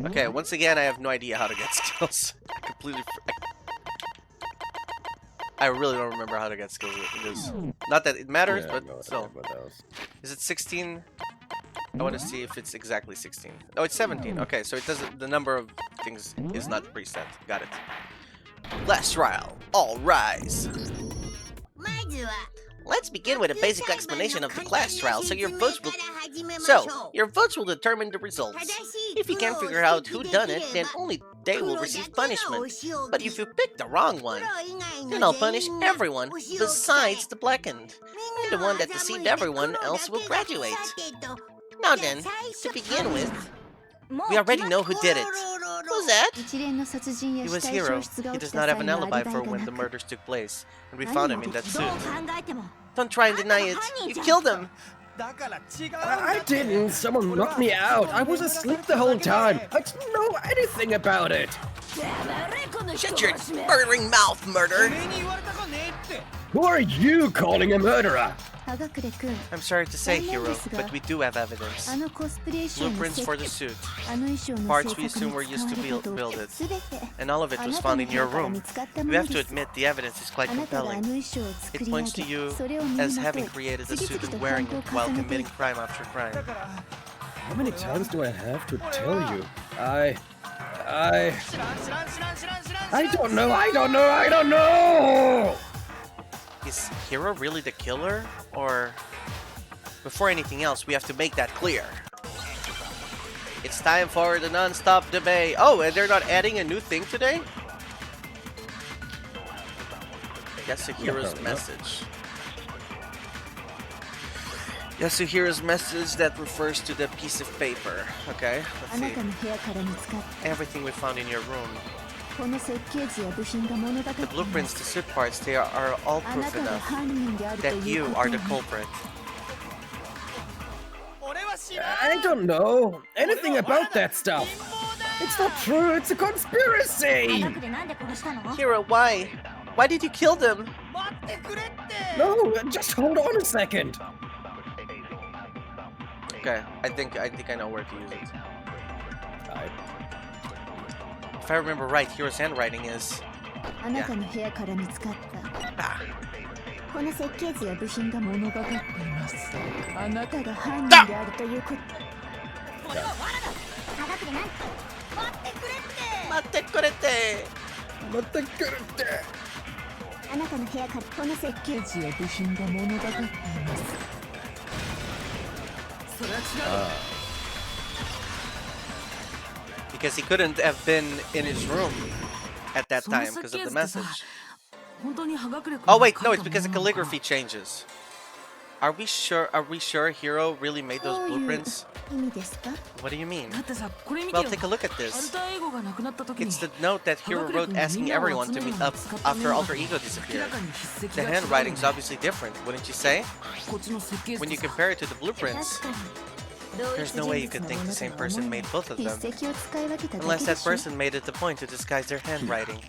Okay, once again, I have no idea how to get skills. I really don't remember how to get skills. Not that it matters, but still. Is it 16? I want to see if it's exactly 16. Oh, it's 17. Okay, so it doesn't. The number of things is not preset. Got it. Last trial. All rise. Let's begin with a basic explanation of the class trial, so your votes will determine the results. If you can't figure out who done it, then only they will receive punishment. But if you pick the wrong one, then I'll punish everyone besides the blackened. And the one that deceived everyone else will graduate. Now then, to begin with, we already know who did it. Who's that? He was Hiro. He does not have an alibi for when the murders took place, and we found him in that suit. Don't try and deny it. You killed him. I didn't. Someone knocked me out. I was asleep the whole time. I didn't know anything about it. Shut your murdering mouth, murder. Who are you calling a murderer? I'm sorry to say, Hiro, but we do have evidence. Blueprints for the suit. Parts we assume were used to build it. And all of it was found in your room. You have to admit the evidence is quite compelling. It points to you as having created the suit and wearing it while committing crime after crime. How many times do I have to tell you? I don't know! Is Hiro really the killer? Or... Before anything else, we have to make that clear. It's time for the non-stop debate. Oh, and they're not adding a new thing today? Yasuhiro's message. Yasuhiro's message that refers to the piece of paper. Okay, let's see. Everything we found in your room. The blueprints to suit parts, they are all proof enough that you are the culprit. I don't know anything about that stuff. It's not true, it's a conspiracy! Hiro, why? Why did you kill them? No, just hold on a second. Okay, I think I know where to use it. If I remember right, Hiro's handwriting is... Yeah. Because he couldn't have been in his room at that time because of the message. Oh wait, no, it's because the calligraphy changes. Are we sure Hiro really made those blueprints? What do you mean? Well, take a look at this. It's the note that Hiro wrote asking everyone to meet up after Alter Ego disappeared. The handwriting's obviously different, wouldn't you say? When you compare it to the blueprints, there's no way you could think the same person made both of them. Unless that person made it a point to disguise their handwriting.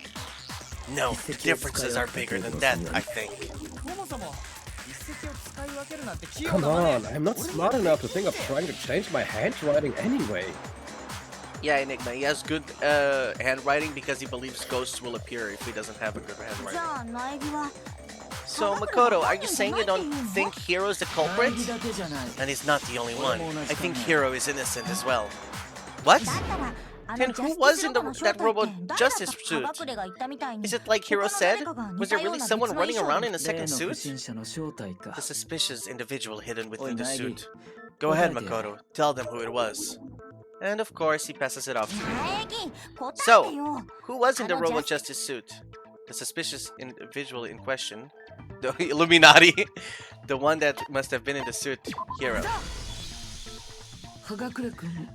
No, the differences are bigger than that, I think. Come on, I'm not smart enough to think of trying to change my handwriting anyway. Yeah, Enigma, he has good handwriting because he believes ghosts will appear if he doesn't have a good handwriting. So, Makoto, are you saying you don't think Hiro's the culprit? And he's not the only one. I think Hiro is innocent as well. What? Then who was in that Robo Justice suit? Is it like Hiro said? Was there really someone running around in a second suit? The suspicious individual hidden within the suit. Go ahead, Makoto. Tell them who it was. And of course, he passes it off to me. So, who was in the Robo Justice suit? The suspicious individual in question. The Illuminati. The one that must have been in the suit. Hiro.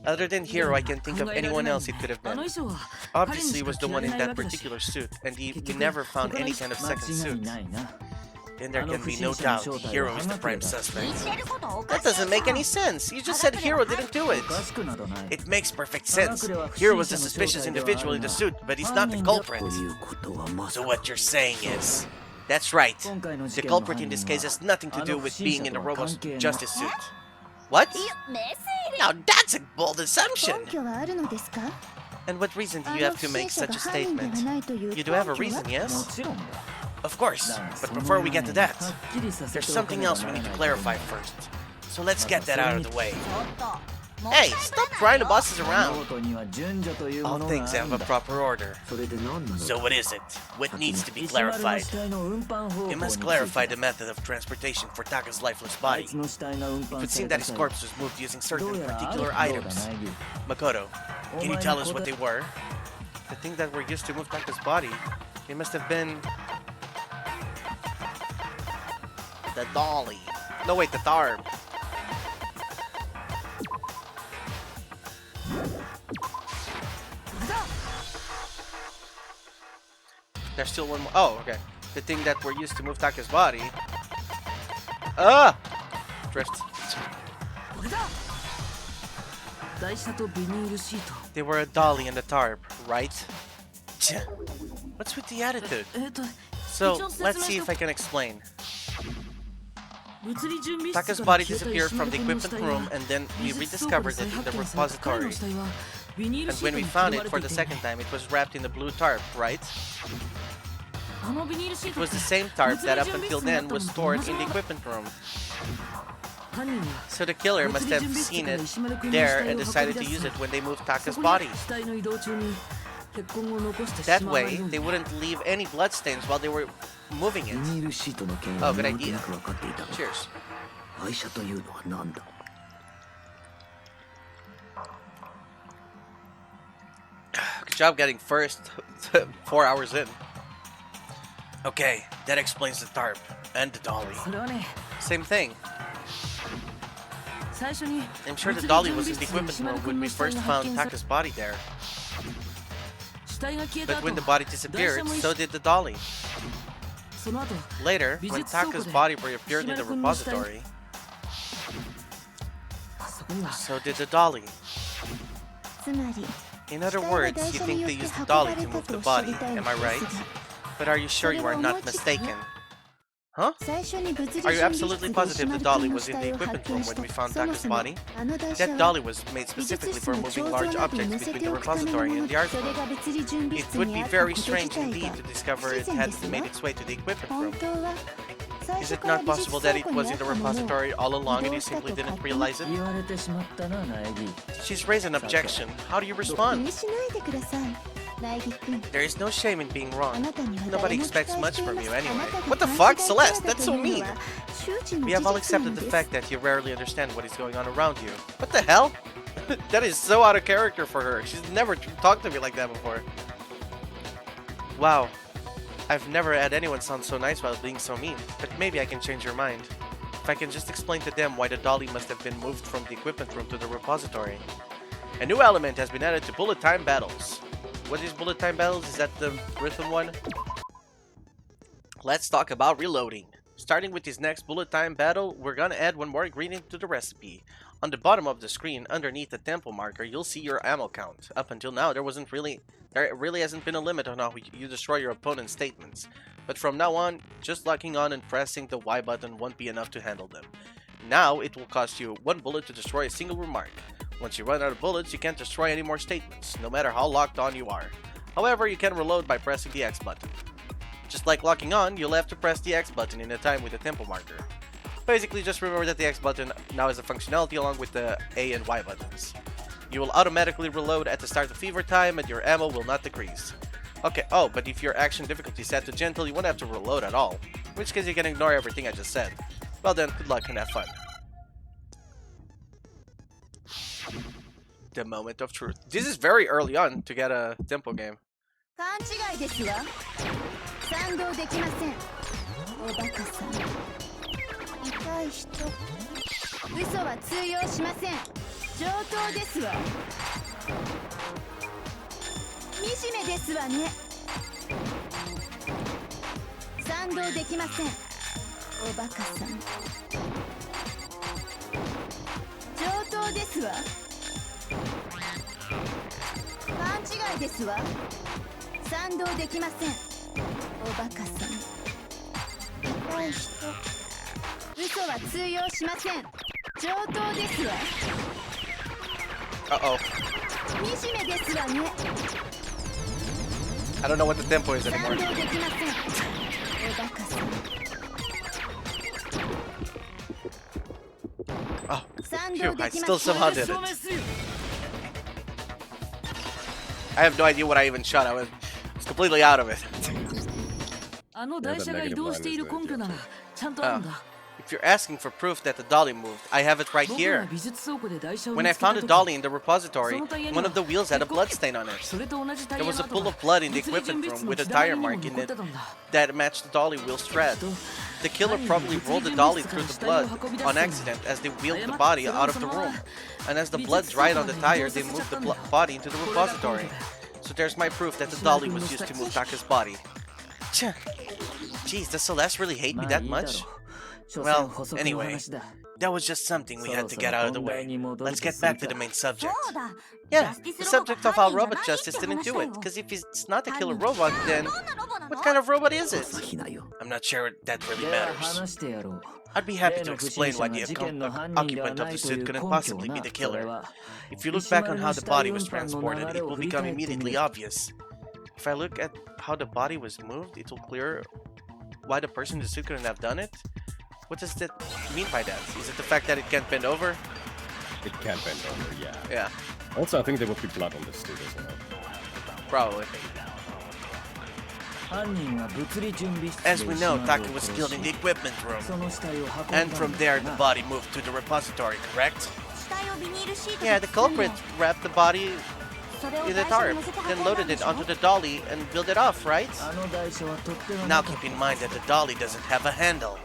Other than Hiro, I can't think of anyone else it could have been. Obviously, he was the one in that particular suit, and we never found any kind of second suit. Then there can be no doubt Hiro is the prime suspect. That doesn't make any sense. You just said Hiro didn't do it. It makes perfect sense. Hiro was the suspicious individual in the suit, but he's not the culprit. So what you're saying is... That's right. The culprit in this case has nothing to do with being in the Robo Justice suit. What? Now that's a bold assumption! And what reason do you have to make such a statement? You do have a reason, yes? Of course, but before we get to that, there's something else we need to clarify first. So let's get that out of the way. Hey, stop trying to boss us around. All things have a proper order. So what is it? What needs to be clarified? You must clarify the method of transportation for Taka's lifeless body. It would seem that his corpse was moved using certain particular items. Makoto, can you tell us what they were? The thing that were used to move Taka's body, they must have been... the dolly. No wait, the Tharp. There's still one more. Oh, okay. The thing that were used to move Taka's body. Ah! Drift. They were a dolly and a Tharp, right? What's with the attitude? So, let's see if I can explain. Taka's body disappeared from the equipment room and then we rediscovered it in the repository. And when we found it for the second time, it was wrapped in a blue Tharp, right? It was the same Tharp that up until then was stored in the equipment room. So the killer must have seen it there and decided to use it when they moved Taka's body. That way, they wouldn't leave any bloodstains while they were moving it. Oh, good idea. Cheers. Good job getting first 4 hours in. Okay, that explains the Tharp and the dolly. Same thing. I'm sure the dolly was in the equipment room when we first found Taka's body there. But when the body disappeared, so did the dolly. Later, when Taka's body reappeared in the repository, so did the dolly. In other words, you think they used the dolly to move the body, am I right? But are you sure you are not mistaken? Huh? Are you absolutely positive the dolly was in the equipment room when we found Taka's body? That dolly was made specifically for moving large objects between the repository and the art room. It would be very strange indeed to discover it had made its way to the equipment room. Is it not possible that it was in the repository all along and you simply didn't realize it? She's raised an objection. How do you respond? There is no shame in being wrong. Nobody expects much from you anyway. What the fuck, Celeste? That's so mean. We have all accepted the fact that you rarely understand what is going on around you. What the hell? That is so out of character for her. She's never talked to me like that before. Wow. I've never had anyone sound so nice while being so mean. But maybe I can change your mind. If I can just explain to them why the dolly must have been moved from the equipment room to the repository. A new element has been added to bullet time battles. What is bullet time battles? Is that the rhythm one? Let's talk about reloading. Starting with this next bullet time battle, we're gonna add one more ingredient to the recipe. On the bottom of the screen, underneath the tempo marker, you'll see your ammo count. Up until now, there really hasn't been a limit on how you destroy your opponent's statements. But from now on, just locking on and pressing the Y button won't be enough to handle them. Now, it will cost you 1 bullet to destroy a single remark. Once you run out of bullets, you can't destroy any more statements, no matter how locked on you are. However, you can reload by pressing the X button. Just like locking on, you'll have to press the X button in a time with the tempo marker. Basically, just remember that the X button now has a functionality along with the A and Y buttons. You will automatically reload at the start of fever time and your ammo will not decrease. Okay, oh, but if your action difficulty is set to gentle, you won't have to reload at all. In which case you can ignore everything I just said. Well then, good luck and have fun. The moment of truth. This is very early on to get a tempo game. Uh-oh. I don't know what the tempo is anymore. Oh, phew, I still somehow did it. I have no idea what I even shot. I was completely out of it. If you're asking for proof that the dolly moved, I have it right here. When I found the dolly in the repository, one of the wheels had a blood stain on it. There was a pool of blood in the equipment room with a tire mark in it that matched the dolly wheel's tread. The killer probably rolled the dolly through the blood on accident as they wheeled the body out of the room. And as the blood dried on the tire, they moved the body into the repository. So there's my proof that the dolly was used to move Taka's body. Jeez, does Celeste really hate me that much? Well, anyway, that was just something we had to get out of the way. Let's get back to the main subject. Yeah, the subject of how Robo Justice didn't do it, because if it's not a killer robot, then what kind of robot is it? I'm not sure that really matters. I'd be happy to explain why the occupant of the suit couldn't possibly be the killer. If you look back on how the body was transported, it will become immediately obvious. If I look at how the body was moved, it will clear why the person in the suit couldn't have done it. What does that mean by that? Is it the fact that it can't bend over? It can't bend over, yeah. Yeah. Also, I think there would be blood on the suit as well. Probably. As we know, Taka was killed in the equipment room. And from there, the body moved to the repository, correct? Yeah, the culprit wrapped the body in the tarp, then loaded it onto the dolly and built it off, right? Now keep in mind that the dolly doesn't have a handle.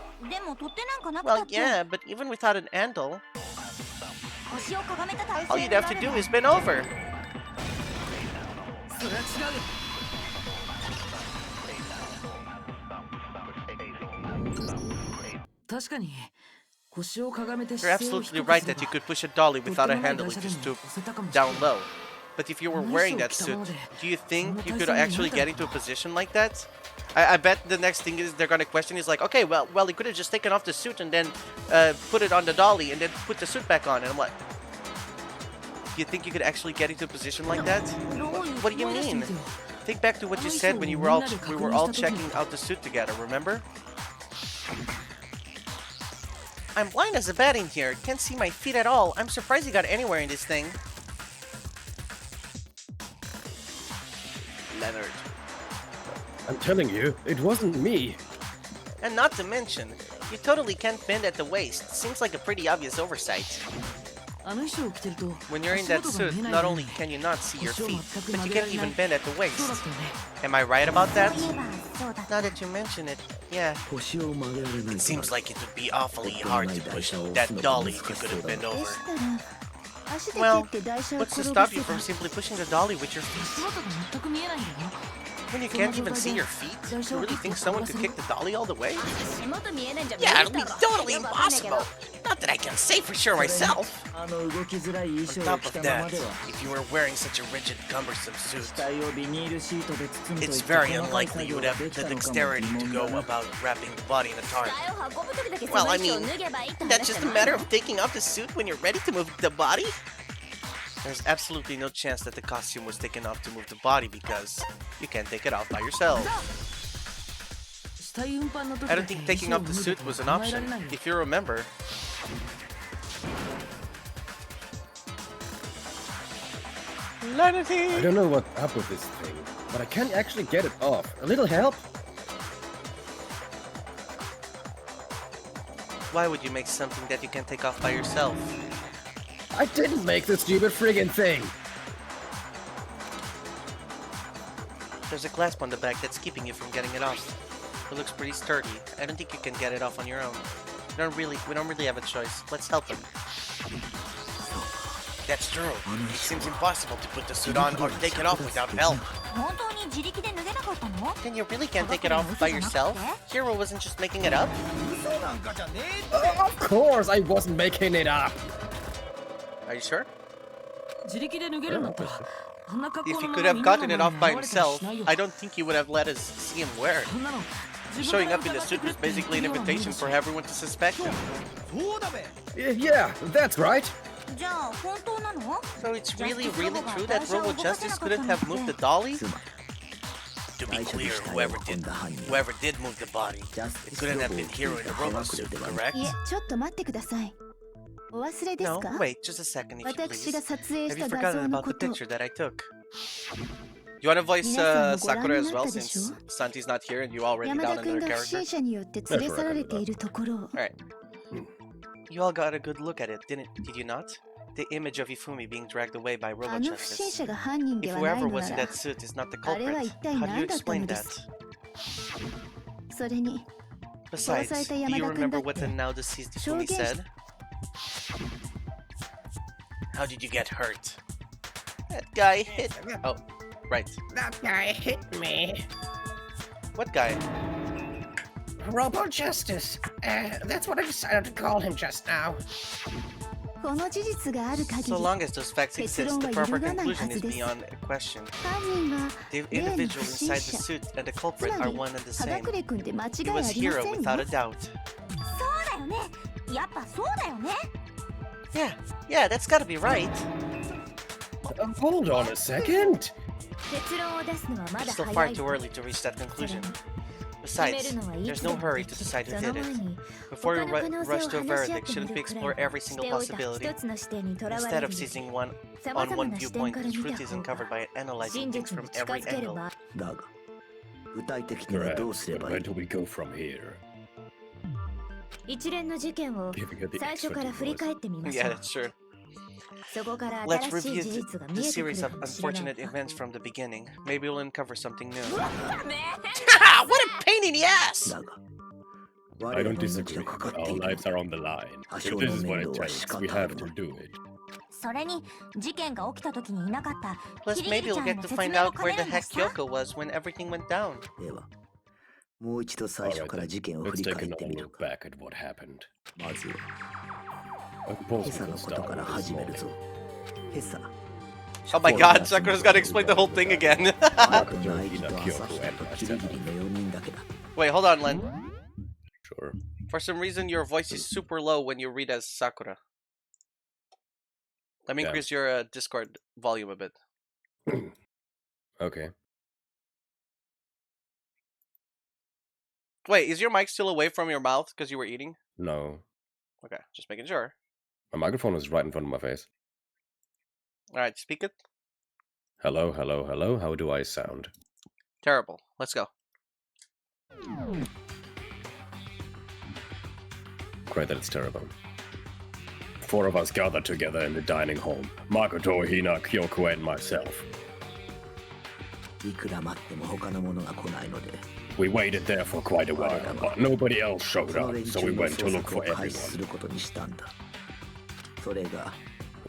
Well, yeah, but even without an handle, all you'd have to do is bend over. You're absolutely right that you could push a dolly without a handle if you stoop down low. But if you were wearing that suit, do you think you could actually get into a position like that? I bet the next thing is they're gonna question is like, okay, well, he could have just taken off the suit and then put it on the dolly and then put the suit back on. And I'm like, do you think you could actually get into a position like that? What do you mean? Think back to what you said when we were all checking out the suit together. Remember? I'm blind as a bat in here. Can't see my feet at all. I'm surprised you got anywhere in this thing. Leonard. I'm telling you, it wasn't me. And not to mention, you totally can't bend at the waist. Seems like a pretty obvious oversight. When you're in that suit, not only can you not see your feet, but you can't even bend at the waist. Am I right about that? Now that you mention it, yeah. It seems like it would be awfully hard to push that dolly if you couldn't bend over. Well, what's to stop you from simply pushing the dolly with your feet? When you can't even see your feet? You really think someone could kick the dolly all the way? Yeah, it'll be totally impossible. Not that I can say for sure myself. On top of that, if you were wearing such a rigid, cumbersome suit, it's very unlikely you would have the dexterity to go about wrapping the body in a tarp. Well, I mean, that's just a matter of taking off the suit when you're ready to move the body? There's absolutely no chance that the costume was taken off to move the body because you can't take it off by yourself. I don't think taking off the suit was an option, if you remember. I don't know what's up with this thing, but I can't actually get it off. A little help? Why would you make something that you can't take off by yourself? I didn't make the stupid friggin' thing! There's a clasp on the back that's keeping you from getting it off. It looks pretty sturdy. I don't think you can get it off on your own. We don't really have a choice. Let's help him. That's true. It seems impossible to put the suit on or take it off without help. Then you really can't take it off by yourself? Hiro wasn't just making it up? Of course I wasn't making it up! Are you sure? If he could have gotten it off by himself, I don't think he would have let us see him wear it. Showing up in the suit was basically an invitation for everyone to suspect him. Yeah, that's right. So it's really true that Robo Justice couldn't have moved the dolly? To be clear, whoever did move the body, it couldn't have been Hero in a robot suit, correct? No, wait, just a second if you please. Have you forgotten about the picture that I took? You wanna voice Sakura as well, since Santi's not here and you already down another character? Alright. You all got a good look at it, did you not? The image of Ifumi being dragged away by Robo Justice. If whoever was in that suit is not the culprit, how do you explain that? Besides, do you remember what the now deceased Ifumi said? How did you get hurt? That guy hit... Oh, right. That guy hit me. What guy? Robo Justice. That's what I decided to call him just now. So long as those facts exist, the proper conclusion is beyond a question. The individual inside the suit and the culprit are one and the same. He was Hero without a doubt. Yeah, that's gotta be right. Hold on a second. It's still far too early to reach that conclusion. Besides, there's no hurry to decide who did it. Before we rush to a verdict, shouldn't we explore every single possibility? Instead of seizing on one viewpoint, the truth is uncovered by analyzing things from every angle. Correct, but where do we go from here? Giving her the extra Yeah, that's true. Let's review the series of unfortunate events from the beginning. Maybe we'll uncover something new. What a pain in the ass! I don't disagree. Our lives are on the line. If this is what it takes, we have to do it. Plus, maybe we'll get to find out where the heck Kyoko was when everything went down. Alright then, let's take another look back at what happened. I suppose we can start with this morning. Oh my god, Sakura's gotta explain the whole thing again. Wait, hold on, Len. Sure. For some reason, your voice is super low when you read as Sakura. Let me increase your Discord volume a bit. Okay. Wait, is your mic still away from your mouth because you were eating? No. Okay, just making sure. My microphone is right in front of my face. Alright, speak it. Hello, hello, hello. How do I sound? Terrible. Let's go. Great that it's terrible. 4 of us gathered together in the dining hall. Makoto, Hina, Kyoko, and myself. We waited there for quite a while, but nobody else showed up, so we went to look for everyone.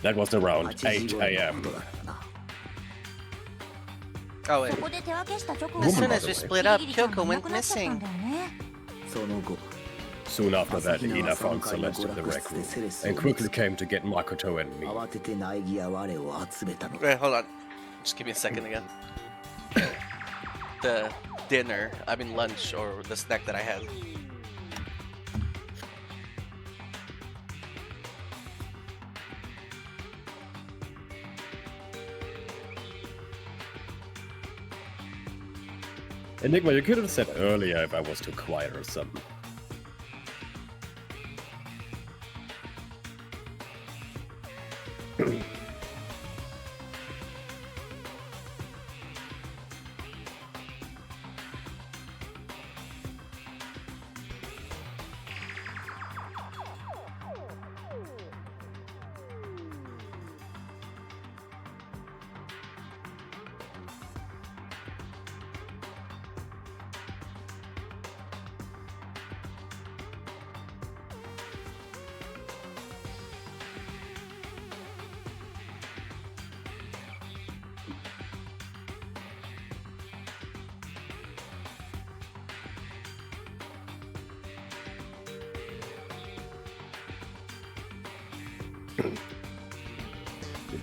That was around 8 AM. Oh wait. As soon as we split up, Kyoko went missing. Soon after that, Hina found Celeste in the rec room, and quickly came to get Makoto and me. Wait, hold on. Just give me a second again. The dinner, I mean lunch, or the snack that I had. Enigma, you could have said earlier if I was too quiet or something.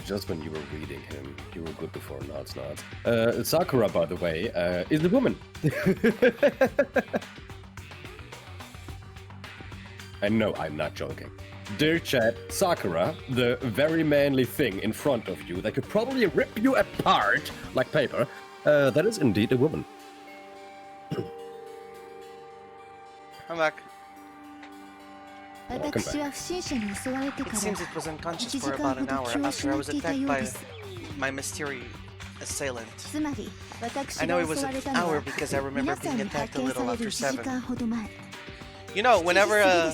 Just when you were reading him, you were good before Nods. Sakura, by the way, is a woman. And no, I'm not joking. Dear chat, Sakura, the very manly thing in front of you that could probably rip you apart like paper, that is indeed a woman. I'm back. Welcome back. It seems it was unconscious for about an hour after I was attacked by my mysterious assailant. I know it was an hour because I remember being attacked a little after 7. You know, whenever I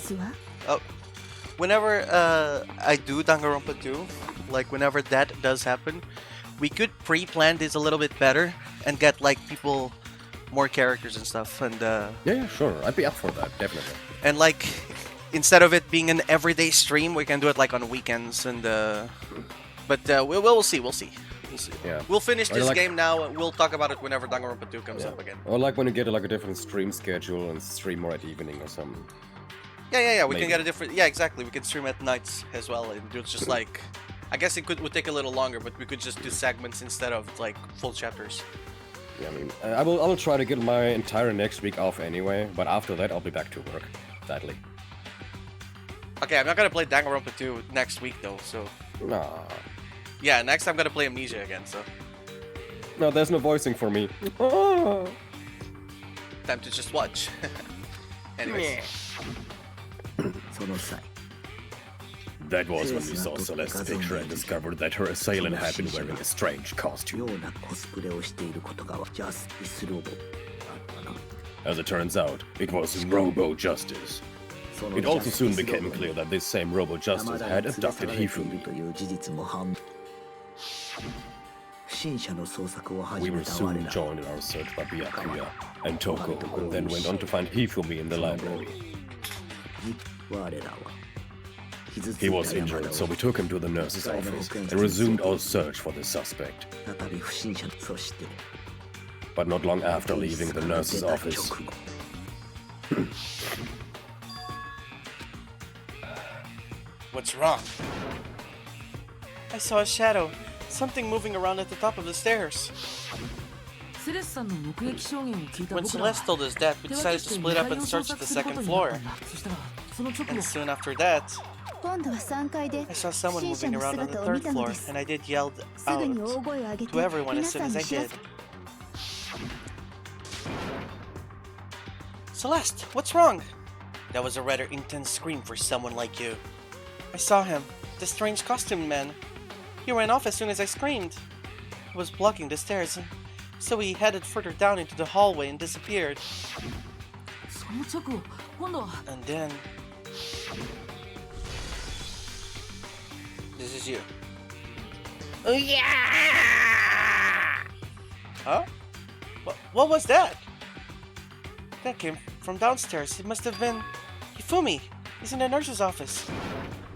do Danganronpa 2, like whenever that does happen, we could pre-plan this a little bit better and get like people, more characters and stuff. And yeah, sure, I'd be up for that, definitely. And like, instead of it being an everyday stream, we can do it like on weekends. And but we'll see. Yeah. We'll finish this game now. We'll talk about it whenever Danganronpa 2 comes up again. Or like when you get like a different stream schedule and stream more at evening or something. Yeah. We can get a different. Yeah, exactly. We can stream at nights as well, and do it just like. I guess it would take a little longer, but we could just do segments instead of like full chapters. Yeah, I mean, I will try to get my entire next week off anyway, but after that I'll be back to work, sadly. Okay, I'm not gonna play Danganronpa 2 next week though, so. Nah. Yeah, next I'm gonna play Amnesia again, so. No, there's no voicing for me. Time to just watch. Anyways. That was when we saw Celeste's picture and discovered that her assailant had been wearing a strange costume. As it turns out, it was Robo Justice. It also soon became clear that this same Robo Justice had abducted Hifumi. We were soon joined in our search by Byakuya and Toko, and then went on to find Hifumi in the library. He was injured, so we took him to the nurse's office and resumed our search for the suspect. But not long after leaving the nurse's office... What's wrong? I saw a shadow. Something moving around at the top of the stairs. When Celeste told us that, we decided to split up and search the second floor. And soon after that, I saw someone moving around on the third floor, and I did yell out to everyone as soon as I did. Celeste, what's wrong? That was a rather intense scream for someone like you. I saw him, the strange costumed man. He ran off as soon as I screamed. He was blocking the stairs, so he headed further down into the hallway and disappeared. And then... This is you. Oh yeah! Huh? What was that? That came from downstairs. It must have been... Hifumi! He's in the nurse's office.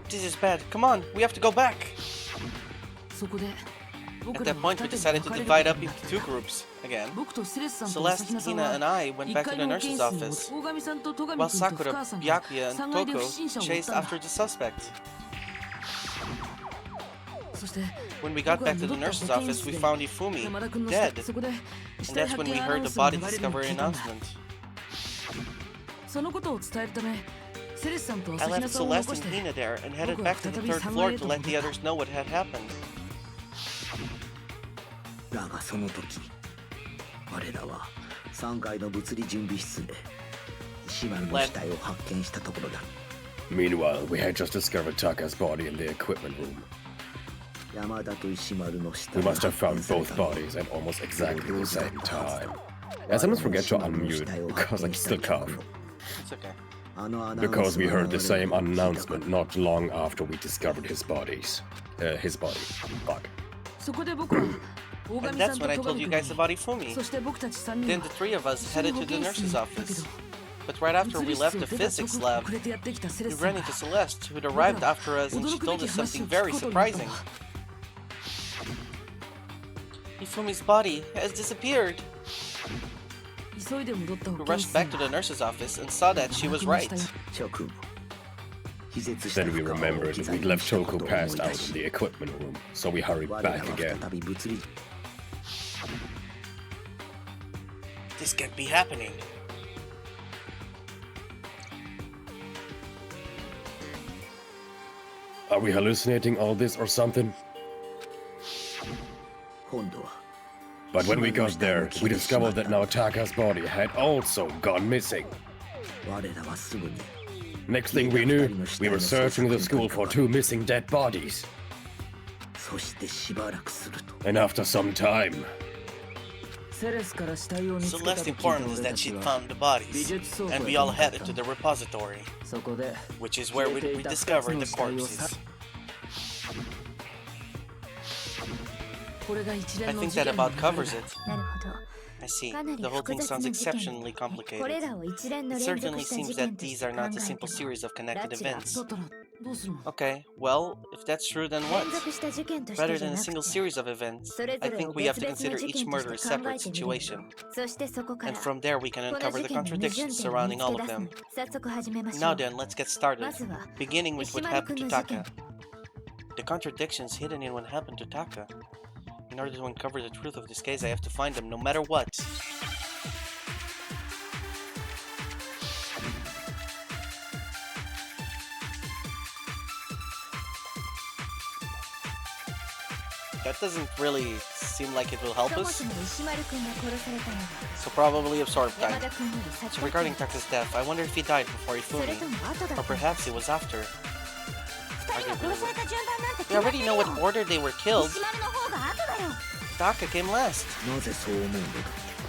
This is bad. Come on, we have to go back. At that point, we decided to divide up into 2 groups again. Celeste, Hina, and I went back to the nurse's office, while Sakura, Byakuya, and Toko chased after the suspect. When we got back to the nurse's office, we found Hifumi dead, and that's when we heard the body discovery announcement. I left Celeste and Hina there and headed back to the 3rd floor to let the others know what had happened. Meanwhile, we had just discovered Taka's body in the equipment room. We must have found both bodies at almost exactly the same time. I sometimes forget to unmute because I still cough. It's okay. Because we heard the same announcement not long after we discovered his body. Fuck. And that's when I told you guys about Hifumi. Then the 3 of us headed to the nurse's office. But right after we left the physics lab, we ran into Celeste, who had arrived after us, and she told us something very surprising. Hifumi's body has disappeared. We rushed back to the nurse's office and saw that she was right. Then we remembered that we'd left Toko passed out in the equipment room, so we hurried back again. This can't be happening. Are we hallucinating all this or something? 今度は But when we got there, we discovered that Naotaka's body had also gone missing. 我らはすぐに Next thing we knew, we were searching the school for 2 missing dead bodies. そしてしばらくすると And after some time, So less important is that she'd found the bodies, and we all headed to the repository, which is where we discovered the corpses. I think that about covers it. I see. The whole thing sounds exceptionally complicated. It certainly seems that these are not a simple series of connected events. Okay, well, if that's true, then what? Rather than a single series of events, I think we have to consider each murder a separate situation. And from there we can uncover the contradictions surrounding all of them. Now then, let's get started, beginning with what happened to Taka. The contradictions hidden in what happened to Taka. In order to uncover the truth of this case, I have to find them no matter what. That doesn't really seem like it will help us. So probably absorb time. So regarding Taka's death, I wonder if he died before Ifumi, or perhaps it was after. We already know what order they were killed. Taka came last. なぜそう思うんだ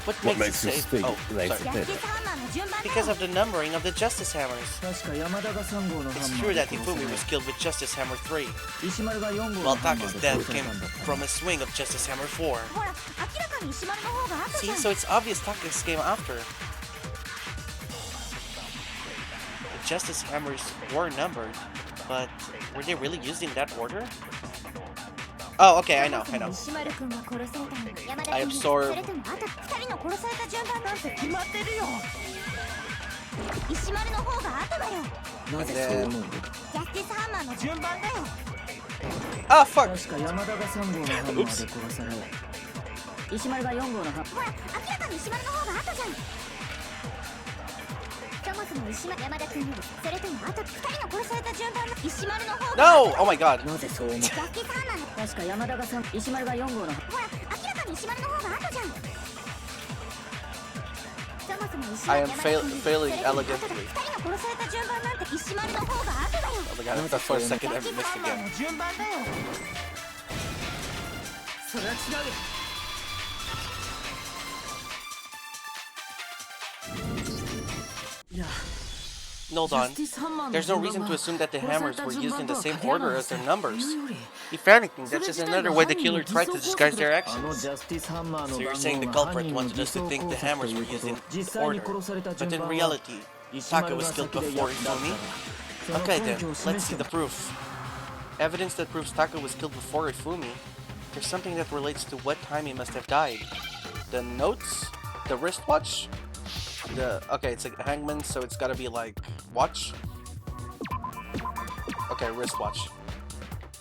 what makes you think they did it? Because of the numbering of the Justice Hammers. It's true that Ifumi was killed with Justice Hammer 3, while Taka's death came from a swing of Justice Hammer 4. See, so it's obvious Taka's came after. The Justice Hammers were numbered, but were they really used in that order? Oh, okay, I know. I absorb. Ah, fuck! Oops. No! Oh my god. I am failing elegantly. Oh my god, that's for a second I missed again. Hold on. There's no reason to assume that the hammers were used in the same order as their numbers. If anything, that's just another way the killer tried to disguise their actions. So you're saying the culprit wanted us to think the hammers were used in order, but in reality, Taka was killed before Ifumi? Okay then, let's see the proof. Evidence that proves Taka was killed before Ifumi. There's something that relates to what time he must have died. The notes? The wristwatch? Okay, it's a hangman, so it's gotta be like watch. Okay, wristwatch.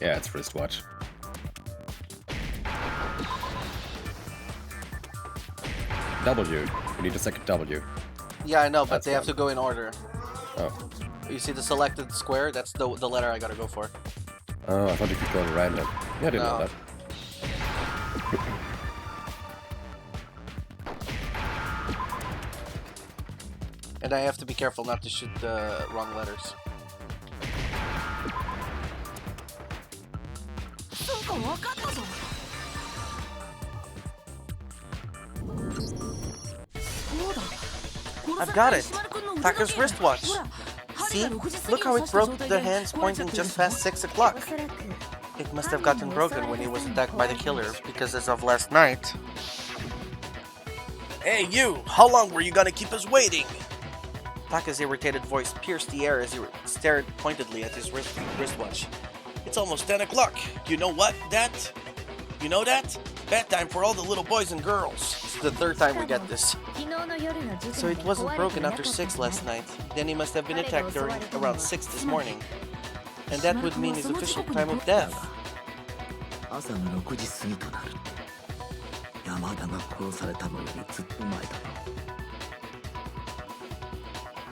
Yeah, it's wristwatch. W. We need a second W. Yeah, I know, but That's they have to go in order. Oh. You see the selected square? That's the letter I gotta go for. Oh, I thought you could go random. Yeah, I didn't know that. And I have to be careful not to shoot the wrong letters. I've got it! Taka's wristwatch! See? Look how it broke the hands pointing just past 6 o'clock. It must have gotten broken when he was attacked by the killer, because as of last night... Hey you! How long were you gonna keep us waiting? Taka's irritated voice pierced the air as he stared pointedly at his wristwatch. It's almost 10 o'clock. You know what, that? You know that? Bedtime for all the little boys and girls. It's the third time we get this. So it wasn't broken after 6 last night. Then he must have been attacked during around 6 this morning. And that would mean his official time of death.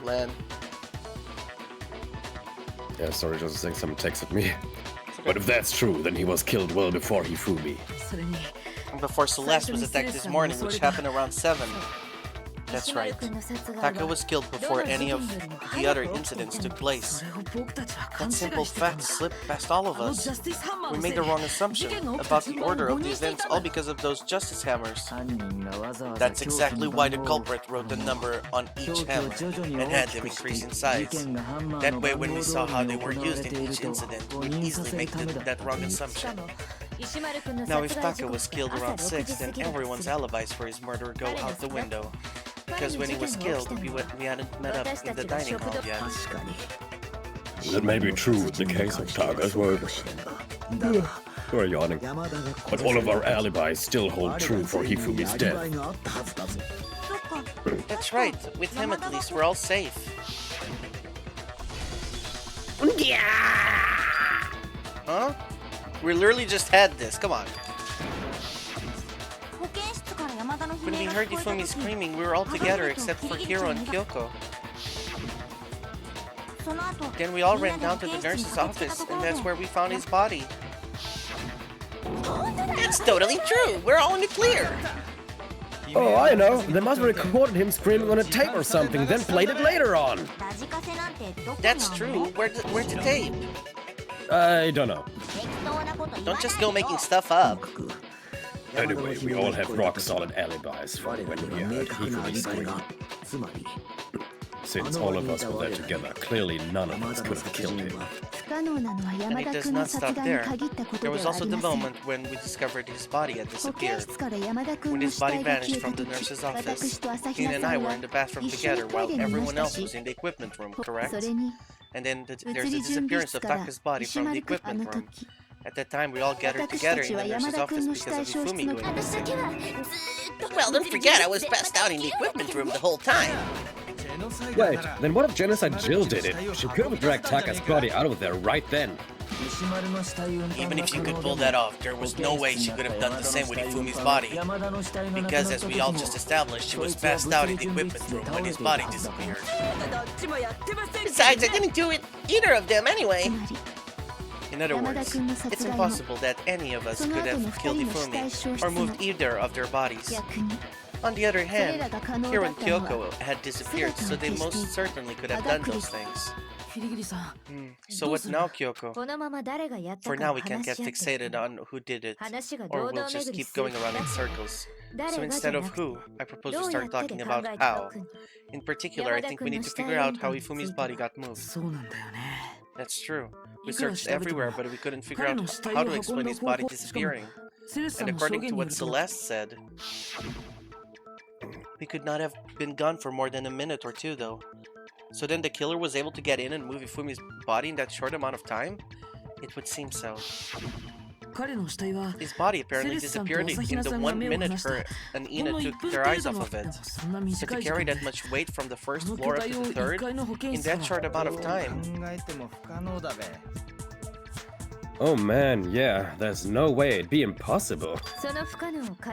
Len. Yeah, sorry, just saying someone texted me. But if that's true, then he was killed well before Hifumi. And before Celeste was attacked this morning, which happened around 7. That's right. Taka was killed before any of the other incidents took place. That simple fact slipped past all of us. We made the wrong assumption about the order of the events, all because of those justice hammers. That's exactly why the culprit wrote the number on each hammer and had them increase in size. That way, when we saw how they were used in each incident, we'd easily make that wrong assumption. Now, if Taka was killed around 6, then everyone's alibis for his murder go out the window. Because when he was killed, we hadn't met up in the dining hall yet. That may be true in the case of Taka's work. We're yawning. But all of our alibis still hold true for Hifumi's death. That's right. With him at least, we're all safe. Huh? We literally just had this. Come on. When we heard Hifumi screaming, we were all together except for Hiro and Kyoko. Then we all ran down to the nurse's office, and that's where we found his body. It's totally true. We're all in the clear. Oh, I know. They must have recorded him screaming on a tape or something, then played it later on. That's true. Where's the tape? I don't know. Don't just go making stuff up. Anyway, we all have rock-solid alibis from when we heard Hifumi scream. Since all of us were there together, clearly none of us could have killed him. And it does not stop there. There was also the moment when we discovered his body had disappeared. When his body vanished from the nurse's office, Nin and I were in the bathroom together while everyone else was in the equipment room, correct? And then there's the disappearance of Taka's body from the equipment room. At that time, we all gathered together in the nurse's office because of Hifumi going missing. Well, don't forget, I was passed out in the equipment room the whole time. Wait, then what if Genocide Jill did it? She could have dragged Taka's body out of there right then. Even if she could pull that off, there was no way she could have done the same with Hifumi's body. Because as we all just established, she was passed out in the equipment room when his body disappeared. Besides, I didn't do it, either of them anyway. In other words, it's impossible that any of us could have killed Hifumi or moved either of their bodies. On the other hand, Hiro and Kyoko had disappeared, so they most certainly could have done those things. So what now, Kyoko? For now, we can't get fixated on who did it, or we'll just keep going around in circles. So instead of who, I propose we start talking about how. In particular, I think we need to figure out how Hifumi's body got moved. That's true. We searched everywhere, but we couldn't figure out how to explain his body disappearing. And according to what Celeste said, we could not have been gone for more than a minute or two, though. So then the killer was able to get in and move Hifumi's body in that short amount of time? It would seem so. His body apparently disappeared in the 1 minute her and Ina took their eyes off of it. So to carry that much weight from the first floor up to the third, in that short amount of time... Oh man, yeah, there's no way it'd be impossible.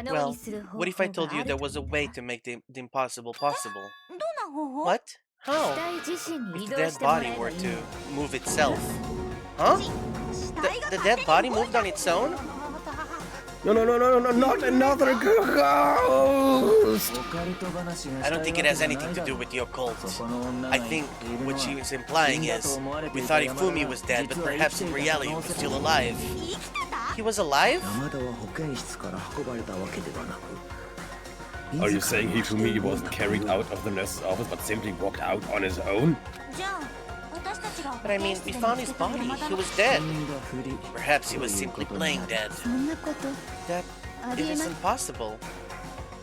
Well, what if I told you there was a way to make the impossible possible? What? How? If the dead body were to move itself. Huh? The dead body moved on its own? No, not another ghost! I don't think it has anything to do with the occult. I think what she was implying is, we thought Hifumi was dead, but perhaps in reality he was still alive. He was alive? Are you saying Hifumi wasn't carried out of the nurse's office but simply walked out on his own? But I mean, we found his body. He was dead. Perhaps he was simply playing dead. That it is impossible.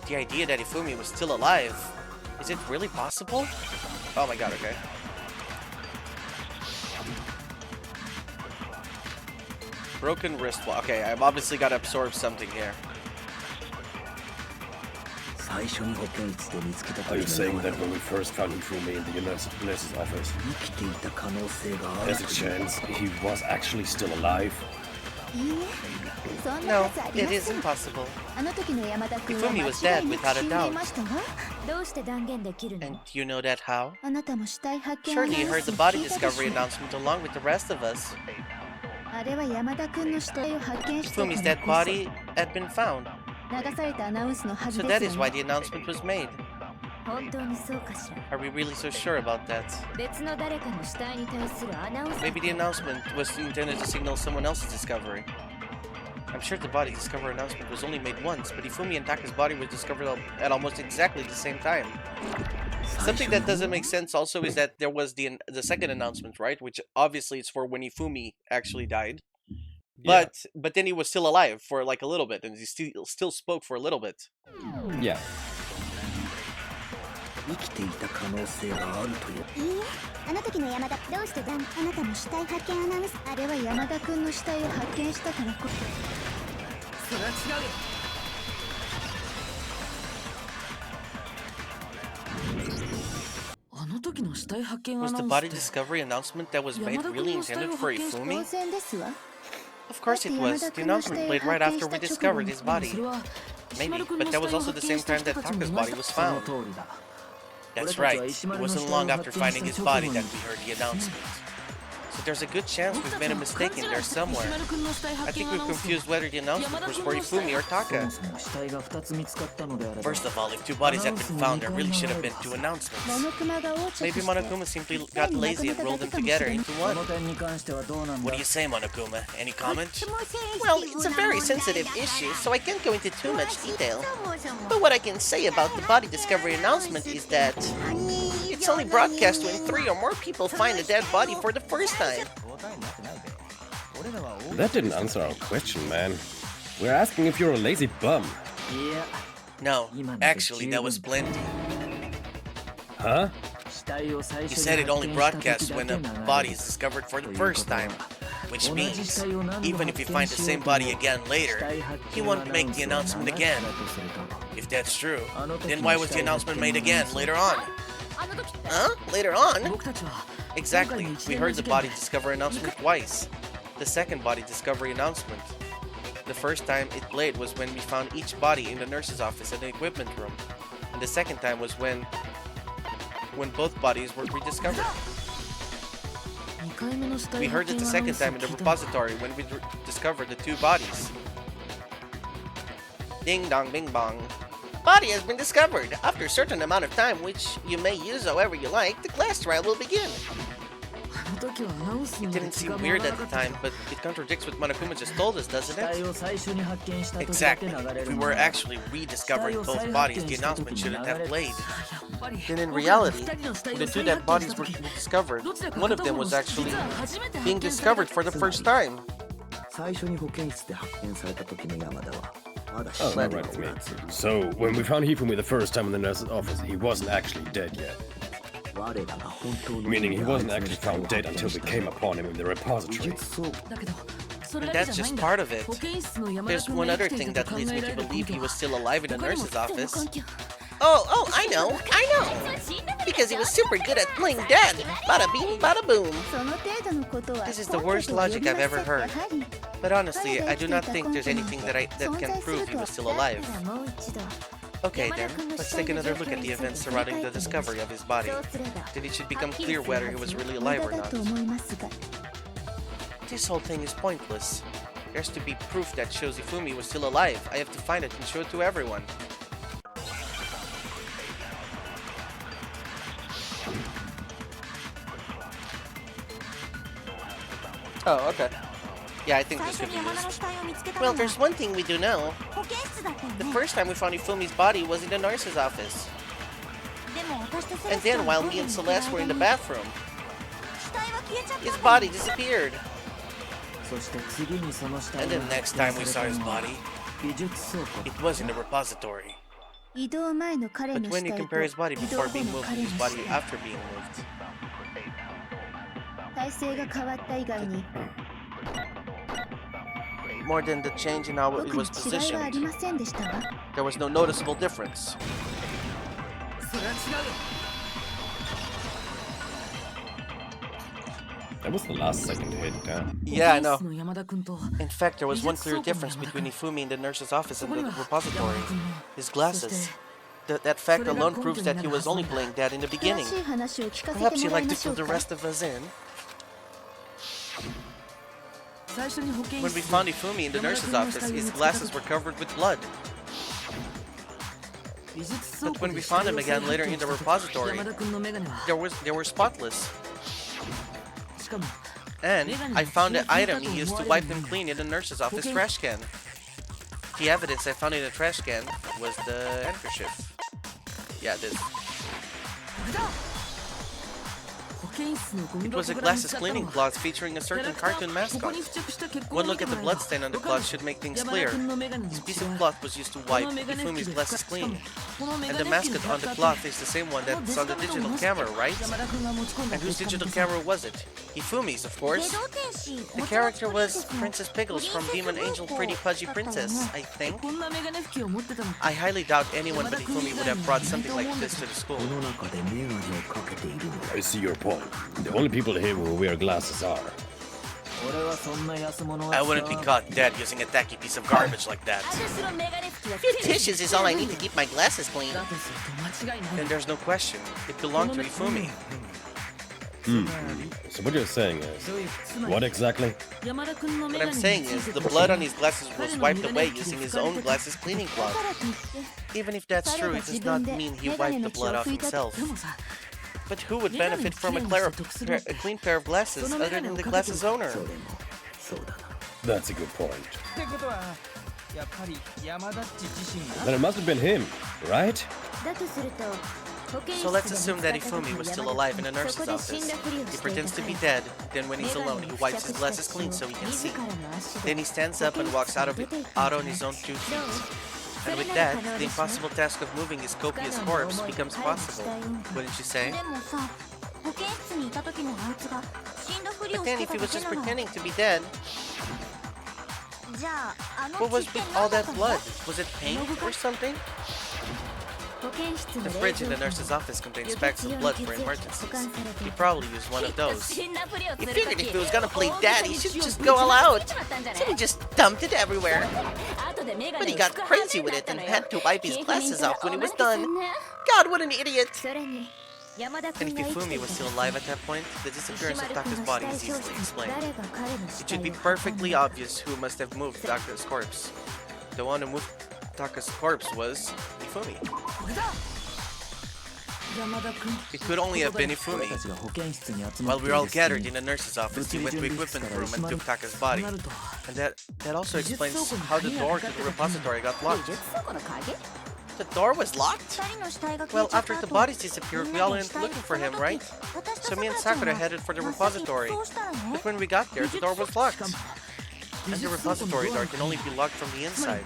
The idea that Hifumi was still alive. Is it really possible? Oh my god, okay. Broken wristwatch. Okay, I've obviously got to absorb something here. Are you saying that when we first found Hifumi in the nurse's office, there's a chance he was actually still alive? No, it is impossible. Hifumi was dead without a doubt. And you know that how? Surely you heard the body discovery announcement along with the rest of us. Fumi's dead body had been found. So that is why the announcement was made. Are we really so sure about that? Maybe the announcement was intended to signal someone else's discovery. I'm sure the body discovery announcement was only made once, but Ifumi and Taka's body was discovered at almost exactly the same time. Something that doesn't make sense also is that there was the second announcement, right? Which obviously is for when Ifumi actually died. But then he was still alive for like a little bit, and he still spoke for a little bit. Yeah. Was the body discovery announcement that was made really intended for Ifumi? Of course it was. The announcement played right after we discovered his body. Maybe, but that was also the same time that Taka's body was found. That's right. It wasn't long after finding his body that we heard the announcement. So there's a good chance we've made a mistake in there somewhere. I think we've confused whether the announcement was for Ifumi or Taka. First of all, if two bodies have been found, there really should have been two announcements. Maybe Monokuma simply got lazy and rolled them together into one. What do you say, Monokuma? Any comment? Well, it's a very sensitive issue, so I can't go into too much detail. But what I can say about the body discovery announcement is that it's only broadcast when 3 or more people find a dead body for the first time. That didn't answer our question, man. We're asking if you're a lazy bum. No, actually, that was plenty. Huh? You said it only broadcasts when a body is discovered for the first time. Which means, even if you find the same body again later, he won't make the announcement again. If that's true, then why was the announcement made again later on? Huh? Later on? Exactly. We heard the body discovery announcement twice. The second body discovery announcement. The first time it played was when we found each body in the nurse's office and the equipment room. And the second time was when both bodies were rediscovered. We heard it the second time in the repository when we discovered the two bodies. Ding dong bing bong. Body has been discovered. After a certain amount of time, which you may use however you like, the class trial will begin. It didn't seem weird at the time, but it contradicts what Monokuma just told us, doesn't it? Exactly. If we were actually rediscovering both bodies, the announcement shouldn't have played. Then in reality, the two dead bodies were discovered. One of them was actually being discovered for the first time. Oh, that reminds me. So, when we found Hifumi the first time in the nurse's office, he wasn't actually dead yet. Meaning he wasn't actually found dead until we came upon him in the repository. That's just part of it. There's one other thing that leads me to believe he was still alive in the nurse's office. Oh, I know. Because he was super good at playing dead. Bada bing, bada boom. This is the worst logic I've ever heard. But honestly, I do not think there's anything that can prove he was still alive. Okay then, let's take another look at the events surrounding the discovery of his body. Then it should become clear whether he was really alive or not. This whole thing is pointless. There has to be proof that shows Ifumi was still alive. I have to find it and show it to everyone. Oh, okay. Yeah, I think this could be used. Well, there's one thing we do know. The first time we found Ifumi's body was in the nurse's office. And then while me and Celeste were in the bathroom, his body disappeared. And then next time we saw his body, it was in the repository. But when you compare his body before being moved to his body after being moved, more than the change in how it was positioned, there was no noticeable difference. That was the last second hit, damn. Yeah, I know. In fact, there was one clear difference between Ifumi in the nurse's office and the repository. His glasses. That fact alone proves that he was only playing dead in the beginning. Perhaps you'd like to fill the rest of us in? When we found Ifumi in the nurse's office, his glasses were covered with blood. But when we found him again later in the repository, they were spotless. And I found the item he used to wipe them clean in the nurse's office trash can. The evidence I found in the trash can was the handkerchief. Yeah, this. It was a glasses cleaning cloth featuring a certain cartoon mascot. One look at the bloodstain on the cloth should make things clear. This piece of cloth was used to wipe Ifumi's glasses clean. And the mascot on the cloth is the same one that's on the digital camera, right? And whose digital camera was it? Ifumi's, of course. The character was Princess Pickles from Demon Angel Pretty Pudgy Princess, I think. I highly doubt anyone but Ifumi would have brought something like this to the school. I see your point. The only people here who wear glasses are. I wouldn't be caught dead using a tacky piece of garbage like that. 50 tissues is all I need to keep my glasses clean. Then there's no question. It belonged to Ifumi. So what you're saying is, what exactly? What I'm saying is, the blood on his glasses was wiped away using his own glasses cleaning cloth. Even if that's true, it does not mean he wiped the blood off himself. But who would benefit from a clean pair of glasses other than the glasses owner? That's a good point. Then it must have been him, right? So let's assume that Ifumi was still alive in the nurse's office. He pretends to be dead, then when he's alone, he wipes his glasses clean so he can see. Then he stands up and walks out on his own 2 feet. And with that, the impossible task of moving his copious corpse becomes possible, wouldn't you say? But then if he was just pretending to be dead, what was with all that blood? Was it paint or something? The fridge in the nurse's office contains packs of blood for emergencies. He probably used one of those. He figured if he was gonna play dead, he should just go all out. So he just dumped it everywhere. But he got crazy with it and had to wipe his glasses off when he was done. God, what an idiot! And if Ifumi was still alive at that point, the disappearance of Taka's body is easily explained. It should be perfectly obvious who must have moved Taka's corpse. The one who moved Taka's corpse was Ifumi. It could only have been Ifumi. While we were all gathered in the nurse's office, he went to the equipment room and took Taka's body. And that also explains how the door to the repository got locked. The door was locked? Well, after the bodies disappeared, we all went looking for him, right? So me and Sakura headed for the repository. But when we got there, the door was locked. And the repository door can only be locked from the inside.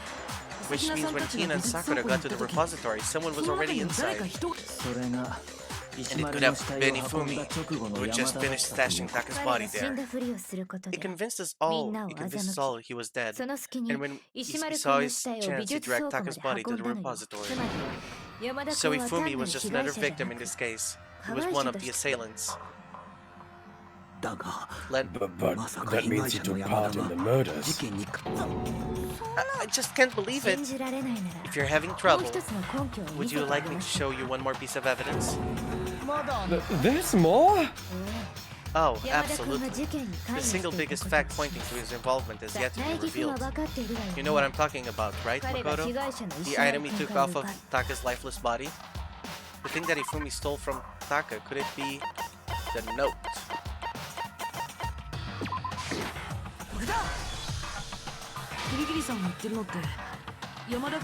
Which means when Hina and Sakura got to the repository, someone was already inside. And it could have been Ifumi, who had just finished stashing Taka's body there. It convinced us all he was dead. And when he saw his chance, he dragged Taka's body to the repository. So Ifumi was just another victim in this case. He was one of the assailants. But that means he took part in the murders. I just can't believe it. If you're having trouble, would you like me to show you one more piece of evidence? There's more? Oh, absolutely. The single biggest fact pointing to his involvement is yet to be revealed. You know what I'm talking about, right, Makoto? The item he took off of Taka's lifeless body? The thing that Ifumi stole from Taka, could it be the note?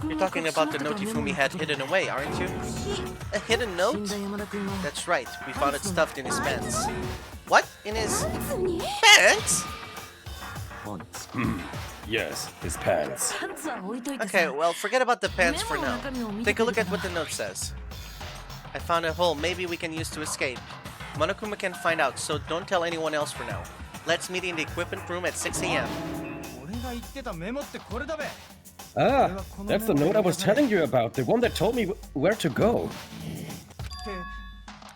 You're talking about the note Ifumi had hidden away, aren't you? A hidden note? That's right, we found it stuffed in his pants. What? In his pants? Yes, his pants. Okay, well, forget about the pants for now. Take a look at what the note says. I found a hole maybe we can use to escape. Monokuma can't find out, so don't tell anyone else for now. Let's meet in the equipment room at 6 AM. Ah, that's the note I was telling you about, the one that told me where to go.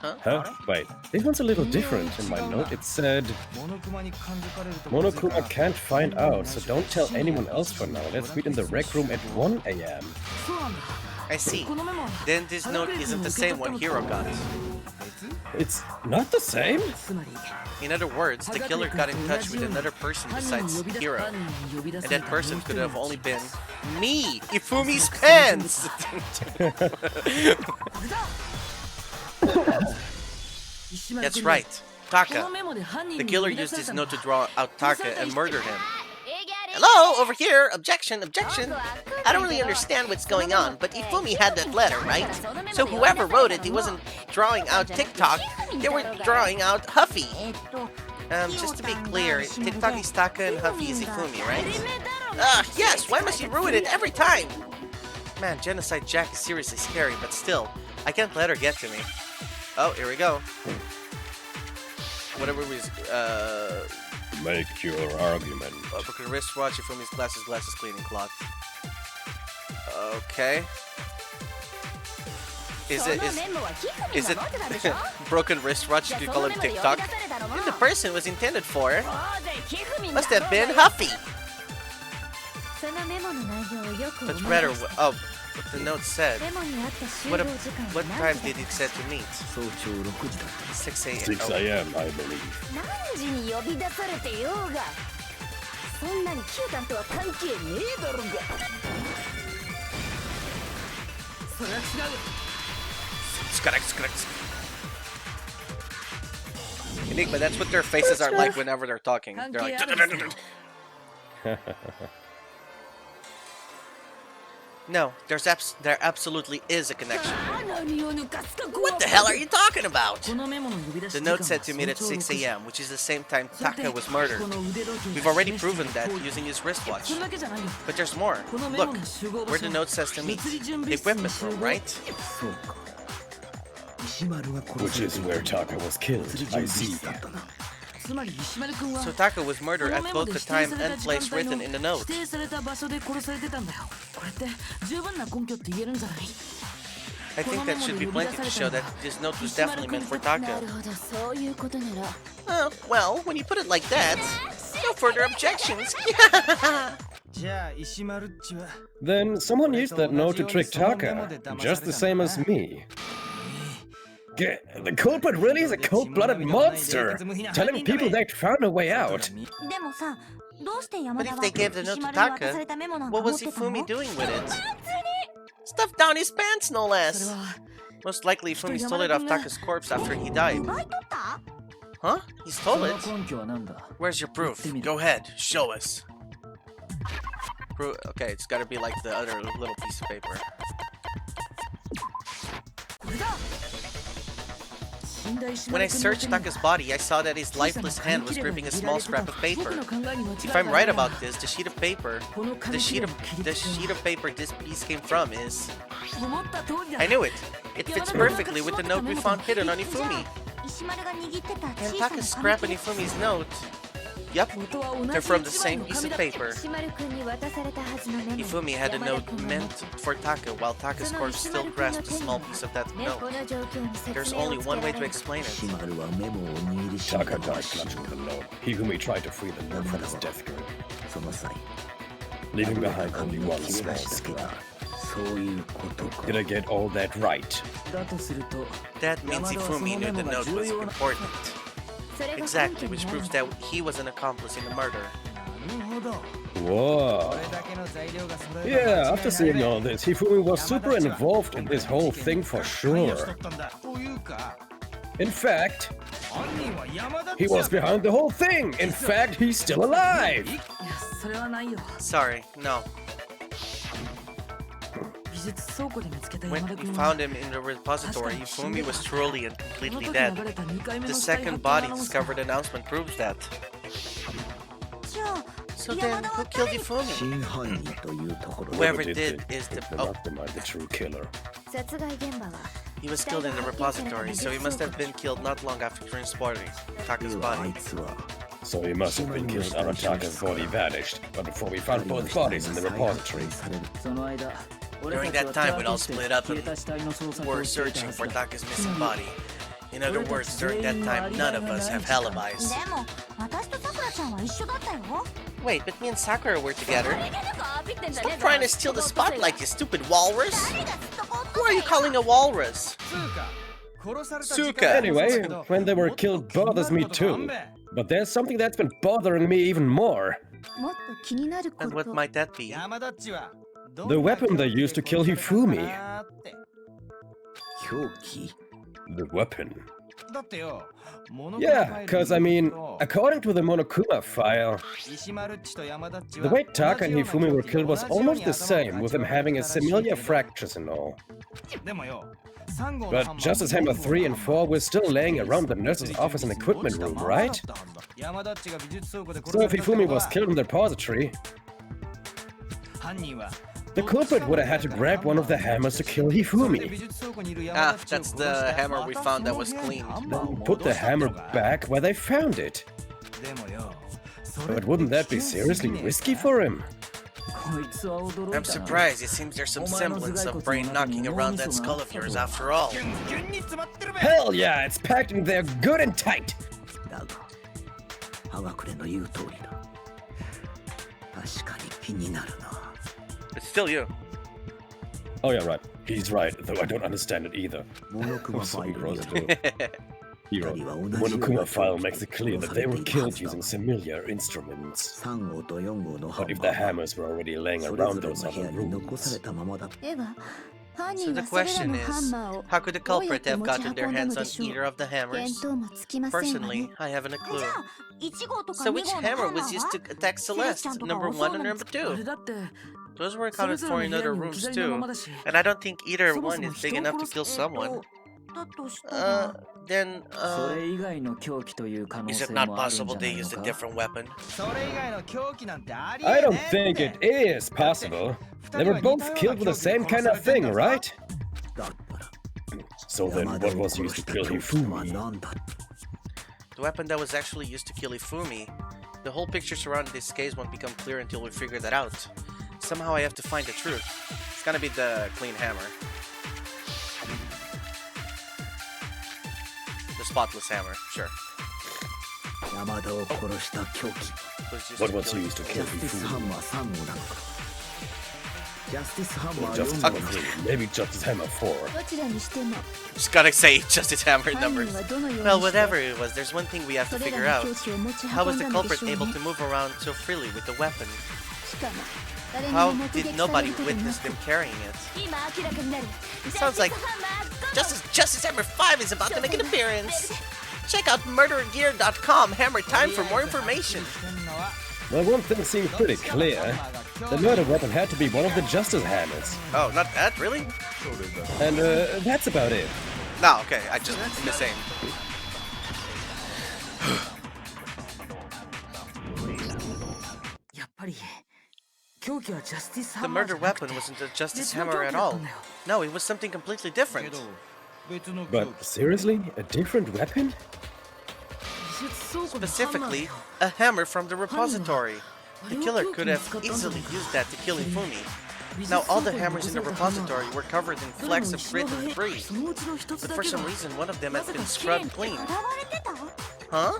Huh? Wait, this one's a little different. In my note it said, Monokuma can't find out, so don't tell anyone else for now. Let's meet in the rec room at 1 AM. I see. Then this note isn't the same one Hiro got. It's not the same? In other words, the killer got in touch with another person besides Hiro. And that person could have only been me, Ifumi's pants! That's right, Taka. The killer used his note to draw out Taka and murder him. Hello, over here! Objection, objection! I don't really understand what's going on, but Ifumi had that letter, right? So whoever wrote it, he wasn't drawing out TikTok, they were drawing out Huffy. Just to be clear, TikTok is Taka and Huffy is Ifumi, right? Yes, why must you ruin it every time? Man, Genocide Jack is seriously scary, but still, I can't let her get to me. Oh, here we go. Whatever was, Make your argument. Broken wristwatch, Ifumi's glasses, cleaning cloth. Okay. Is it broken wristwatch? You call him TikTok? Who the person was intended for must have been Huffy. But rather, what the note said. What time did it set to meet? 6 a.m. 6 a.m., I believe. Enigma, that's what their faces are like whenever they're talking. They're like... No, there absolutely is a connection. What the hell are you talking about? The note said to meet at 6 a.m., which is the same time Taka was murdered. We've already proven that using his wristwatch. But there's more. Look, where the note says to meet. The equipment room, right? Which is where Taka was killed, I see. So Taka was murdered at both the time and place written in the note. I think that should be plenty to show that this note was definitely meant for Taka. Well, when you put it like that, no further objections. Then someone used that note to trick Taka, just the same as me. The culprit really is a cold-blooded monster, telling people they found a way out. But if they gave the note to Taka, what was Ifumi doing with it? Stuffed down his pants, no less. Most likely Ifumi stole it off Taka's corpse after he died. Huh? He stole it? Where's your proof? Go ahead, show us. Okay, it's gotta be like the other little piece of paper. When I searched Taka's body, I saw that his lifeless hand was gripping a small scrap of paper. If I'm right about this, the sheet of paper this piece came from is... I knew it! It fits perfectly with the note we found hidden on Ifumi. And Taka's scrap on Ifumi's note... Yep, they're from the same piece of paper. Ifumi had a note meant for Taka, while Taka's corpse still grasped a small piece of that note. There's only one way to explain it. Taka died clutching the note. Ifumi tried to free the note from his death grip, leaving behind only one small scrap. Did I get all that right? That means Ifumi knew the note was important. Exactly, which proves that he was an accomplice in the murder. Whoa. Yeah, after seeing all this, Ifumi was super involved in this whole thing for sure. In fact, he was behind the whole thing. In fact, he's still alive. Sorry, no. When we found him in the repository, Ifumi was truly and completely dead. The second body discovered announcement proves that. So then, who killed Ifumi? Whoever did is the... Oh, the true killer. He was killed in the repository, so he must have been killed not long after transporting Taka's body. So he must have been killed after Taka's body vanished, but before we found both bodies in the repository. During that time, we'd all split up and were searching for Taka's missing body. In other words, during that time, none of us have alibis. Wait, but me and Sakura were together. Stop trying to steal the spotlight, you stupid walrus! Who are you calling a walrus? Suka! Anyway, when they were killed bothers me too. But there's something that's been bothering me even more. And what might that be? The weapon they used to kill Hifumi. The weapon. Yeah, cause I mean, according to the Monokuma file, the way Taka and Hifumi were killed was almost the same, with them having a similar fractures and all. But Justice Hammer 3 and 4 were still laying around the nurse's office and equipment room, right? So if Hifumi was killed in the repository, the culprit would have had to grab one of the hammers to kill Hifumi. Ah, that's the hammer we found that was cleaned. Then put the hammer back where they found it. But wouldn't that be seriously risky for him? I'm surprised. It seems there's some semblance of brain knocking around that skull of yours after all. Hell yeah, it's packed in there good and tight! It's still you. Oh yeah, right. He's right, though I don't understand it either. Hero, the Monokuma file makes it clear that they were killed using similar instruments. But if the hammers were already laying around those other rooms... So the question is, how could the culprit have gotten their hands on either of the hammers? Personally, I haven't a clue. So which hammer was used to attack Celeste? Number 1 or number 2? Those were accounted for in other rooms too, and I don't think either one is big enough to kill someone. Is it not possible they used a different weapon? I don't think it is possible. They were both killed with the same kind of thing, right? So then what was used to kill Hifumi? The weapon that was actually used to kill Hifumi. The whole picture surrounding this case won't become clear until we figure that out. Somehow I have to find the truth. It's gonna be the clean hammer. The spotless hammer, sure. What was used to kill Hifumi? Justice Hammer 3, maybe Justice Hammer 4. Just gotta say Justice Hammer numbers. Well, whatever it was, there's one thing we have to figure out. How was the culprit able to move around so freely with the weapon? How did nobody witness them carrying it? Sounds like Justice Hammer 5 is about to make an appearance. Check out murdergear.com Hammer Time for more information. Well, one thing seems pretty clear. The murder weapon had to be one of the Justice Hammers. Oh, not that? Really? And that's about it. No, okay, I just misaimed. The murder weapon wasn't a Justice Hammer at all. No, it was something completely different. But seriously? A different weapon? Specifically, a hammer from the repository. The killer could have easily used that to kill Hifumi. Now all the hammers in the repository were covered in flecks of grit and debris, but for some reason one of them had been scrubbed clean. Huh?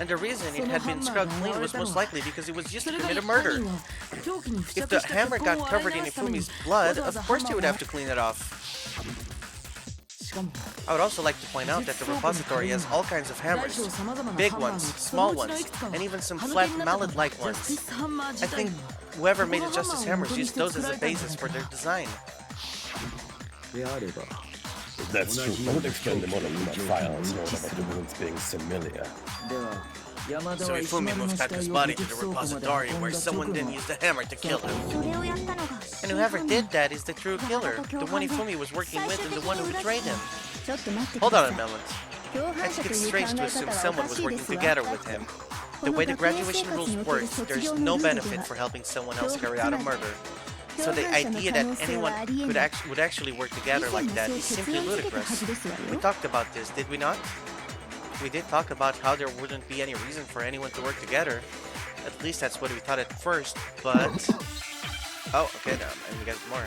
And the reason it had been scrubbed clean was most likely because it was used to commit a murder. If the hammer got covered in Ifumi's blood, of course they would have to clean it off. I would also like to point out that the repository has all kinds of hammers. Big ones, small ones, and even some flat mallet-like ones. I think whoever made the Justice Hammers used those as a basis for their design. That's true. I would explain the Monokuma files more about the wounds being similar. So Hifumi moved Taka's body to the repository where someone then used the hammer to kill him. And whoever did that is the true killer, the one Hifumi was working with and the one who betrayed him. Hold on a moment. I think it's strange to assume someone was working together with him. The way the graduation rules work, there's no benefit for helping someone else carry out a murder. So the idea that anyone would actually work together like that is simply ludicrous. We talked about this, did we not? We did talk about how there wouldn't be any reason for anyone to work together. At least that's what we thought at first, but... Oh, okay, now, and we got more.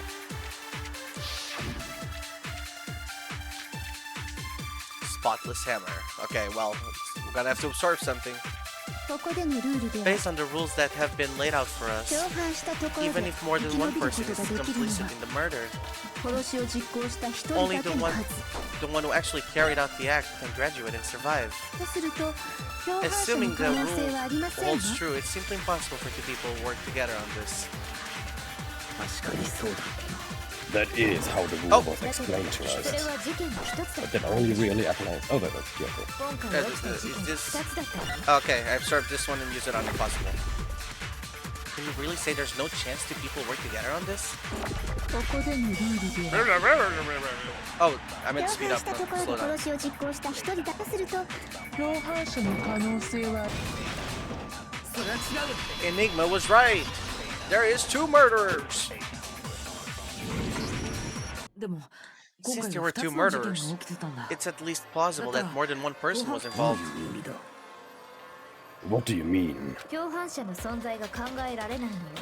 Spotless hammer. Okay, well, we're gonna have to absorb something. Based on the rules that have been laid out for us, even if more than one person is complicit in the murder, only the one who actually carried out the act can graduate and survive. Assuming the rule holds true, it's simply impossible for two people to work together on this. That is how the rule was explained to us. But that only really applies. Oh, that's Kyoko. Is this... Okay, I absorbed this one and use it on impossible. Can you really say there's no chance two people work together on this? Oh, I meant to speed up. No, slow down. Enigma was right. There is 2 murderers. Since there were 2 murderers, it's at least plausible that more than one person was involved. What do you mean? If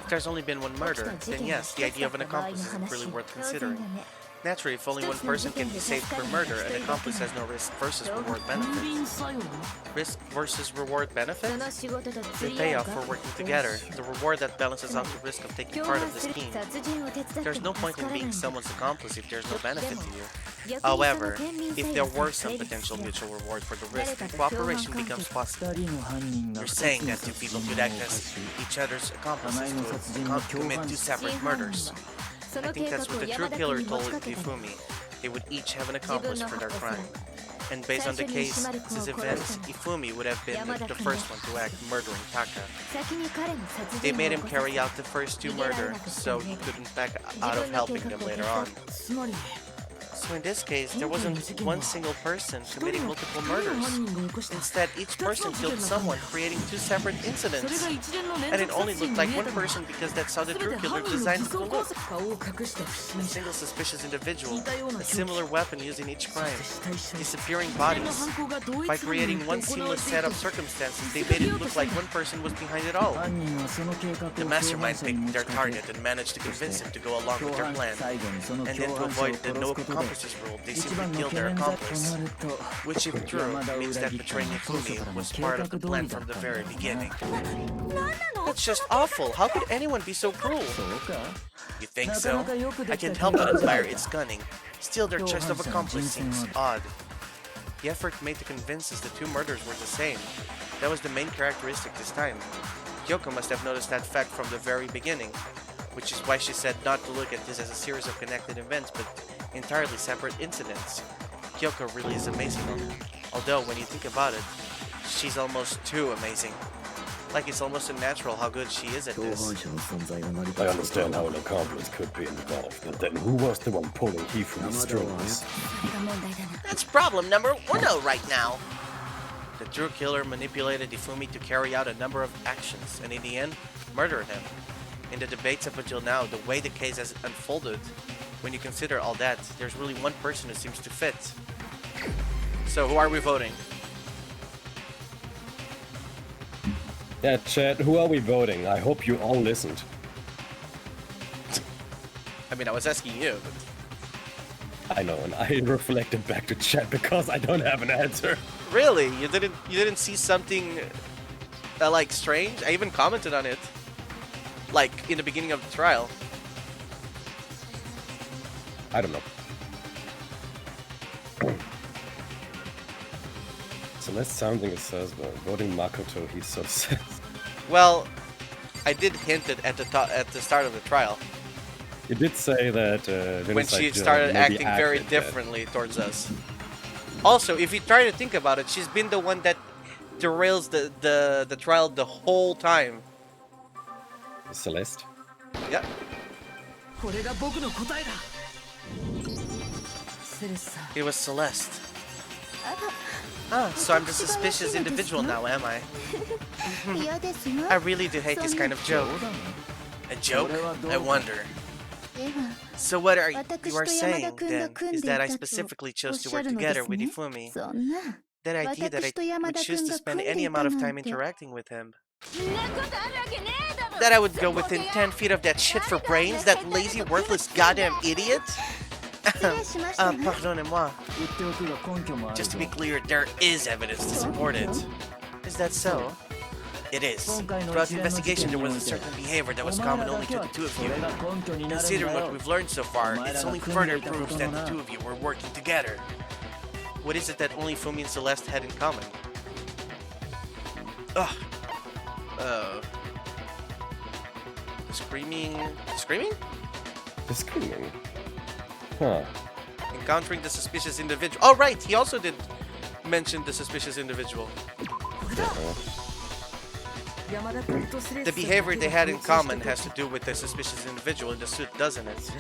there's only been 1 murder, then yes, the idea of an accomplice isn't really worth considering. Naturally, if only 1 person can be saved per murder, an accomplice has no risk versus reward benefit. Risk versus reward benefit? The payoff for working together, the reward that balances out the risk of taking part of the scheme. There's no point in being someone's accomplice if there's no benefit to you. However, if there were some potential mutual reward for the risk, cooperation becomes possible. You're saying that 2 people could act as each other's accomplices to commit 2 separate murders. I think that's what the true killer told Ifumi. They would each have an accomplice for their crime. And based on the case's events, Ifumi would have been the first one to act, murdering Taka. They made him carry out the first 2 murders, so he couldn't back out of helping them later on. So in this case, there wasn't one single person committing multiple murders. Instead, each person killed someone, creating 2 separate incidents. And it only looked like one person because that's how the true killer designed it to look. A single suspicious individual, a similar weapon used in each crime, disappearing bodies. By creating one seamless set of circumstances, they made it look like one person was behind it all. The mastermind picked their target and managed to convince him to go along with their plan. And then to avoid the no accomplices rule, they simply killed their accomplice. Which, if true, means that betraying Ifumi was part of the plan from the very beginning. That's just awful. How could anyone be so cruel? You think so? I can't help but admire its cunning. Still, their choice of accomplice seems odd. The effort made to convince us the 2 murders were the same. That was the main characteristic this time. Kyoko must have noticed that fact from the very beginning, which is why she said not to look at this as a series of connected events, but entirely separate incidents. Kyoko really is amazing, although when you think about it, she's almost too amazing. Like it's almost unnatural how good she is at this. I understand how an accomplice could be involved, but then who was the one pulling Hifumi's strings? That's problem number 1 right now. The true killer manipulated Ifumi to carry out a number of actions, and in the end, murdered him. In the debates up until now, the way the case has unfolded, when you consider all that, there's really one person who seems to fit. So who are we voting? Yeah, chat, who are we voting? I hope you all listened. I mean, I was asking you, but... I know, and I reflected back to chat because I don't have an answer. Really? You didn't see something like strange? I even commented on it. Like in the beginning of the trial. I don't know. Celeste something says, but voting Makoto, he's so sad. Well, I did hint it at the start of the trial. You did say that when she started acting very differently towards us. Also, if you try to think about it, she's been the one that derails the trial the whole time. Celeste? Yeah. It was Celeste. Ah, so I'm the suspicious individual now, am I? I really do hate this kind of joke. A joke? I wonder. So what you are saying, then, is that I specifically chose to work together with Ifumi. That idea that I would choose to spend any amount of time interacting with him. That I would go within 10 feet of that shit for brains, that lazy, worthless, goddamn idiot? Pardonnez-moi. Just to be clear, there is evidence to support it. Is that so? It is. Throughout the investigation, there was a certain behavior that was common only to the two of you. Considering what we've learned so far, it's only further proof that the two of you were working together. What is it that only Fumi and Celeste had in common? Ugh. Screaming? Screaming? The screaming. Huh. Encountering the suspicious individual. Oh, right! He also did mention the suspicious individual. The behavior they had in common has to do with the suspicious individual in the suit, doesn't it?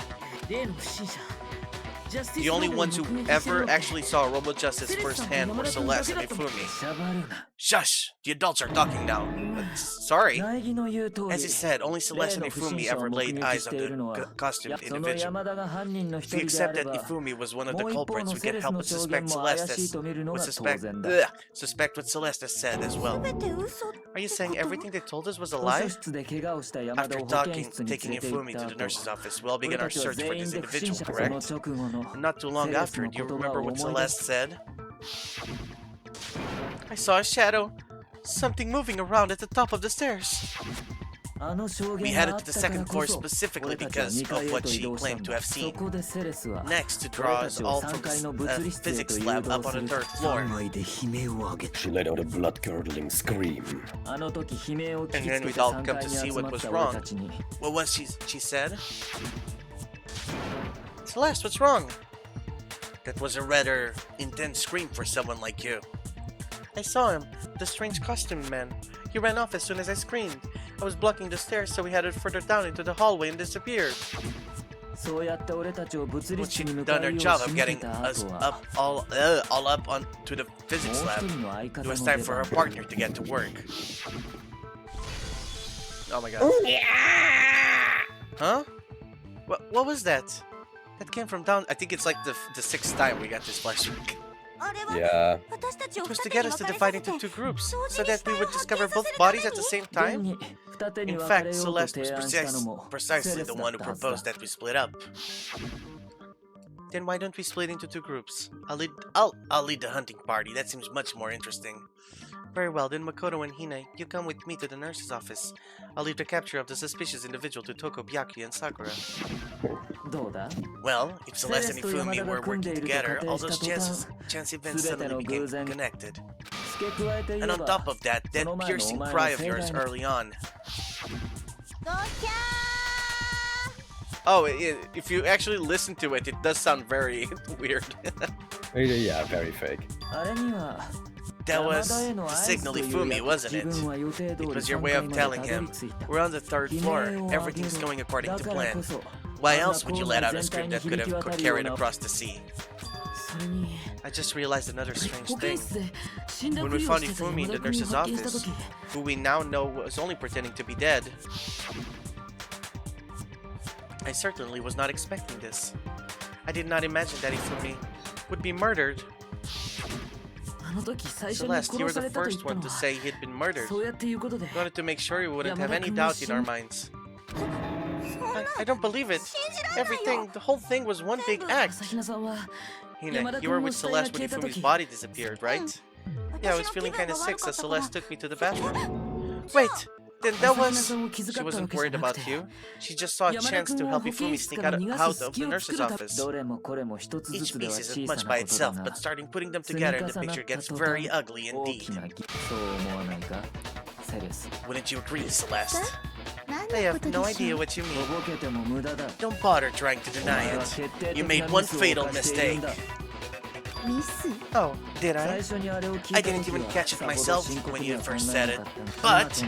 The only ones who ever actually saw Robo Justice firsthand were Celeste and Ifumi. Shush! The adults are talking now. Sorry. As he said, only Celeste and Ifumi ever laid eyes on the costumed individual. If we accept that Ifumi was one of the culprits, we can't help but suspect suspect what Celeste has said as well. Are you saying everything they told us was a lie? After taking Ifumi to the nurse's office, we'll begin our search for this individual, correct? Not too long after, do you remember what Celeste said? I saw a shadow. Something moving around at the top of the stairs. We headed to the second floor specifically because of what she claimed to have seen. Next, to draw us all from the physics lab up on the third floor. She let out a blood-curdling scream. And then we'd all come to see what was wrong. What was she said? Celeste, what's wrong? That was a rather intense scream for someone like you. I saw him, the strange costumed man. He ran off as soon as I screamed. I was blocking the stairs, so we headed further down into the hallway and disappeared. Well, she'd done her job of getting us up all up onto the physics lab. It was time for her partner to get to work. Oh my god. Huh? What was that? That came from down. I think it's like the sixth time we got this flashback. Yeah. It was to get us to divide into two groups, so that we would discover both bodies at the same time. In fact, Celeste was precisely the one who proposed that we split up. Then why don't we split into two groups? I'll lead the hunting party. That seems much more interesting. Very well, then Makoto and Hina, you come with me to the nurse's office. I'll leave the capture of the suspicious individual to Toko, Byakuya, and Sakura. Well, if Celeste and Ifumi were working together, all those chance events suddenly became connected. And on top of that piercing cry of yours early on. Oh, if you actually listen to it, it does sound very weird. Yeah, very fake. That was to signal Ifumi, wasn't it? It was your way of telling him, we're on the third floor, everything's going according to plan. Why else would you let out a scream that could have carried across the sea? I just realized another strange thing. When we found Ifumi in the nurse's office, who we now know was only pretending to be dead, I certainly was not expecting this. I did not imagine that Ifumi would be murdered. Celeste, you were the first one to say he'd been murdered. We wanted to make sure we wouldn't have any doubt in our minds. I don't believe it. The whole thing was one big act. Hina, you were with Celeste when Ifumi's body disappeared, right? Yeah, I was feeling kinda sick, so Celeste took me to the bathroom. Wait! Then that was... She wasn't worried about you. She just saw a chance to help Ifumi sneak out of the nurse's office. Each piece isn't much by itself, but starting putting them together, the picture gets very ugly indeed. Wouldn't you agree, Celeste? I have no idea what you mean. Don't bother trying to deny it. You made one fatal mistake. Oh, did I? I didn't even catch it myself when you first said it. But,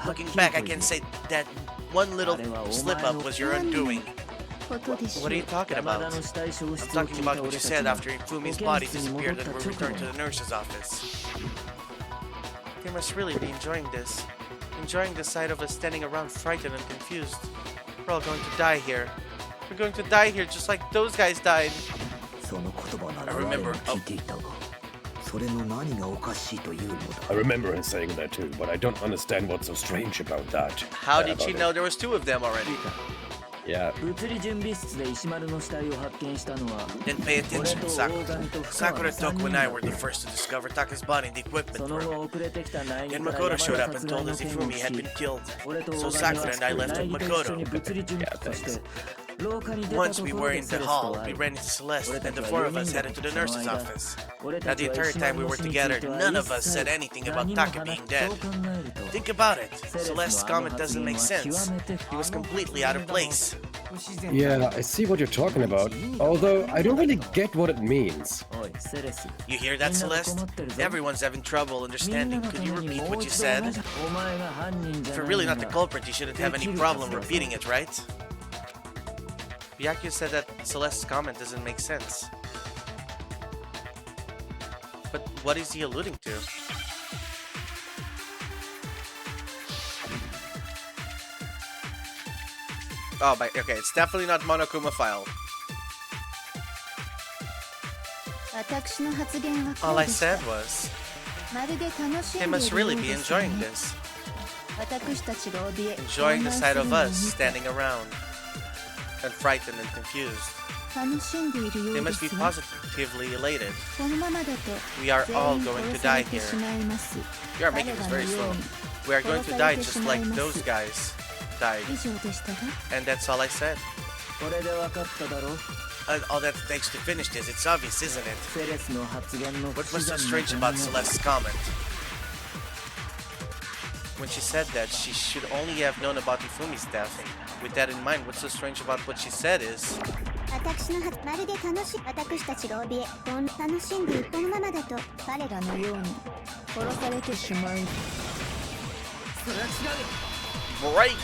looking back, I can say that one little slip-up was your undoing. What are you talking about? I'm talking about what you said after Ifumi's body disappeared and we returned to the nurse's office. They must really be enjoying this. Enjoying the sight of us standing around frightened and confused. We're all going to die here. We're going to die here just like those guys died. I remember her saying that too, but I don't understand what's so strange about that. How did she know there was two of them already? Yeah. Didn't pay attention, Sakura. Sakura, Toko, and I were the first to discover Taka's body in the equipment room. Then Makoto showed up and told us Ifumi had been killed. So Sakura and I left with Makoto. Yeah, thanks. Once we were in the hall, we ran into Celeste, and the four of us headed to the nurse's office. Now the entire time we were together, none of us said anything about Taka being dead. Think about it. Celeste's comment doesn't make sense. He was completely out of place. Yeah, I see what you're talking about. Although, I don't really get what it means. You hear that, Celeste? Everyone's having trouble understanding. Could you repeat what you said? If you're really not the culprit, you shouldn't have any problem repeating it, right? Byakuya said that Celeste's comment doesn't make sense. But what is he alluding to? Oh, okay, it's definitely not Monokuma file. All I said was, they must really be enjoying this. Enjoying the sight of us standing around and frightened and confused. They must be positively elated. We are all going to die here. You are making this very slow. We are going to die just like those guys died. And that's all I said. All that takes to finish this, it's obvious, isn't it? What was so strange about Celeste's comment? When she said that, she should only have known about Ifumi's death. With that in mind, what's so strange about what she said is... Break!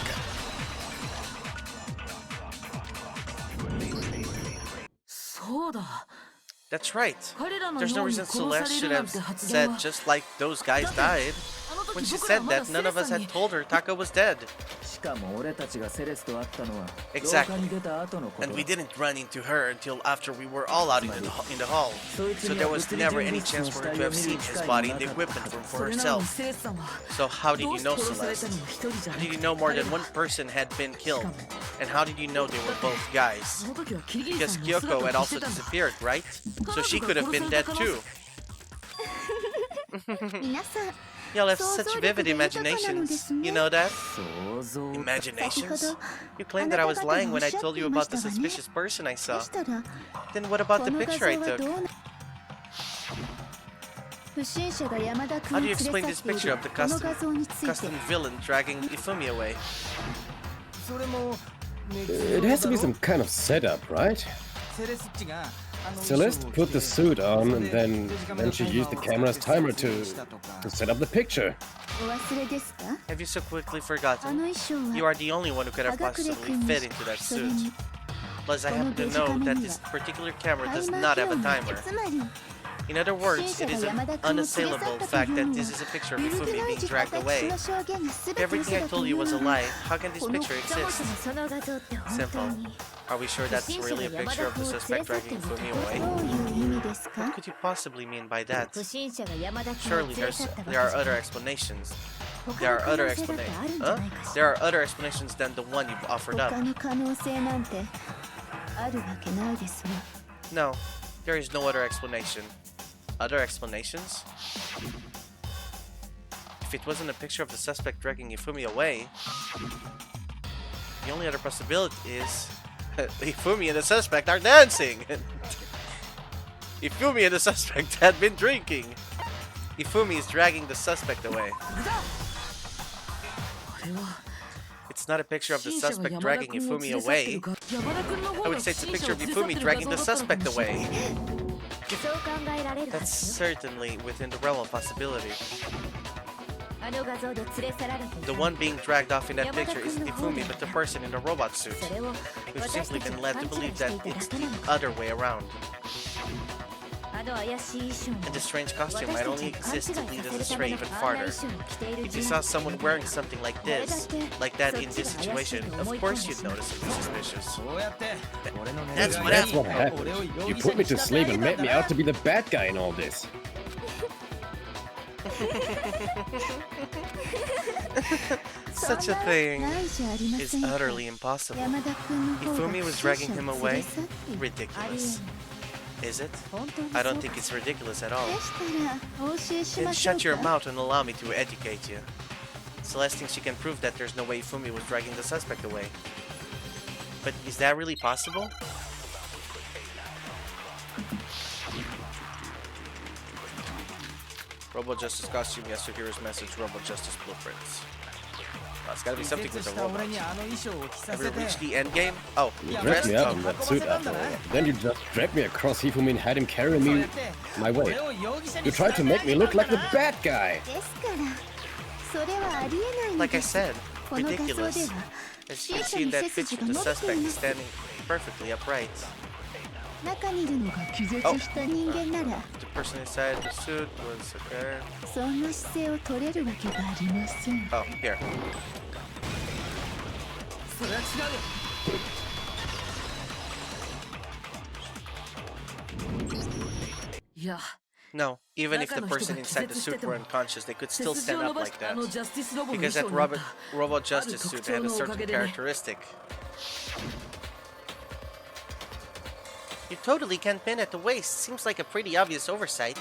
That's right. There's no reason Celeste should have said just like those guys died. When she said that, none of us had told her Taka was dead. Exactly. And we didn't run into her until after we were all out in the hall. So there was never any chance for her to have seen his body in the equipment room for herself. So how did you know, Celeste? How did you know more than one person had been killed? And how did you know they were both guys? Because Kyoko had also disappeared, right? So she could have been dead too. Y'all have such vivid imaginations, you know that? Imaginations? You claimed that I was lying when I told you about the suspicious person I saw. Then what about the picture I took? How do you explain this picture of the custom villain dragging Ifumi away? It has to be some kind of setup, right? Celeste put the suit on and then she used the camera's timer to set up the picture. Have you so quickly forgotten? You are the only one who could have possibly fit into that suit. Plus, I happen to know that this particular camera does not have a timer. In other words, it is an unassailable fact that this is a picture of Ifumi being dragged away. If everything I told you was a lie, how can this picture exist? Simple. Are we sure that's really a picture of the suspect dragging Ifumi away? What could you possibly mean by that? Surely there are other explanations. There are other explanations. Huh? There are other explanations than the one you've offered up. No, there is no other explanation. Other explanations? If it wasn't a picture of the suspect dragging Ifumi away, the only other possibility is Ifumi and the suspect are dancing! Ifumi and the suspect had been drinking! Ifumi is dragging the suspect away. It's not a picture of the suspect dragging Ifumi away. I would say it's a picture of Ifumi dragging the suspect away. That's certainly within the realm of possibility. The one being dragged off in that picture isn't Ifumi, but the person in the robot suit. We've simply been led to believe that it's the other way around. And the strange costume might only exist to lead us astray even farther. If you saw someone wearing something like this, like that in this situation, of course you'd notice it was suspicious. That's what happened. You put me to sleep and made me out to be the bad guy in all this. Such a thing is utterly impossible. Ifumi was dragging him away? Ridiculous. Is it? I don't think it's ridiculous at all. Then shut your mouth and allow me to educate you. Celeste thinks she can prove that there's no way Ifumi was dragging the suspect away. But is that really possible? Robo Justice costume, Yasuhiro's message, Robo Justice blueprints. Oh, it's gotta be something with the robots. Have we reached the end game? Oh, You dressed me up in that suit after all. Then you just dragged me across Hifumi and had him carry me my way. You tried to make me look like the bad guy. Like I said, ridiculous. As you can see in that picture, the suspect is standing perfectly upright. Oh, the person inside the suit was okay. Oh, here. No, even if the person inside the suit were unconscious, they could still stand up like that. Because that Robo Justice suit had a certain characteristic. You totally can't pin at the waist. Seems like a pretty obvious oversight.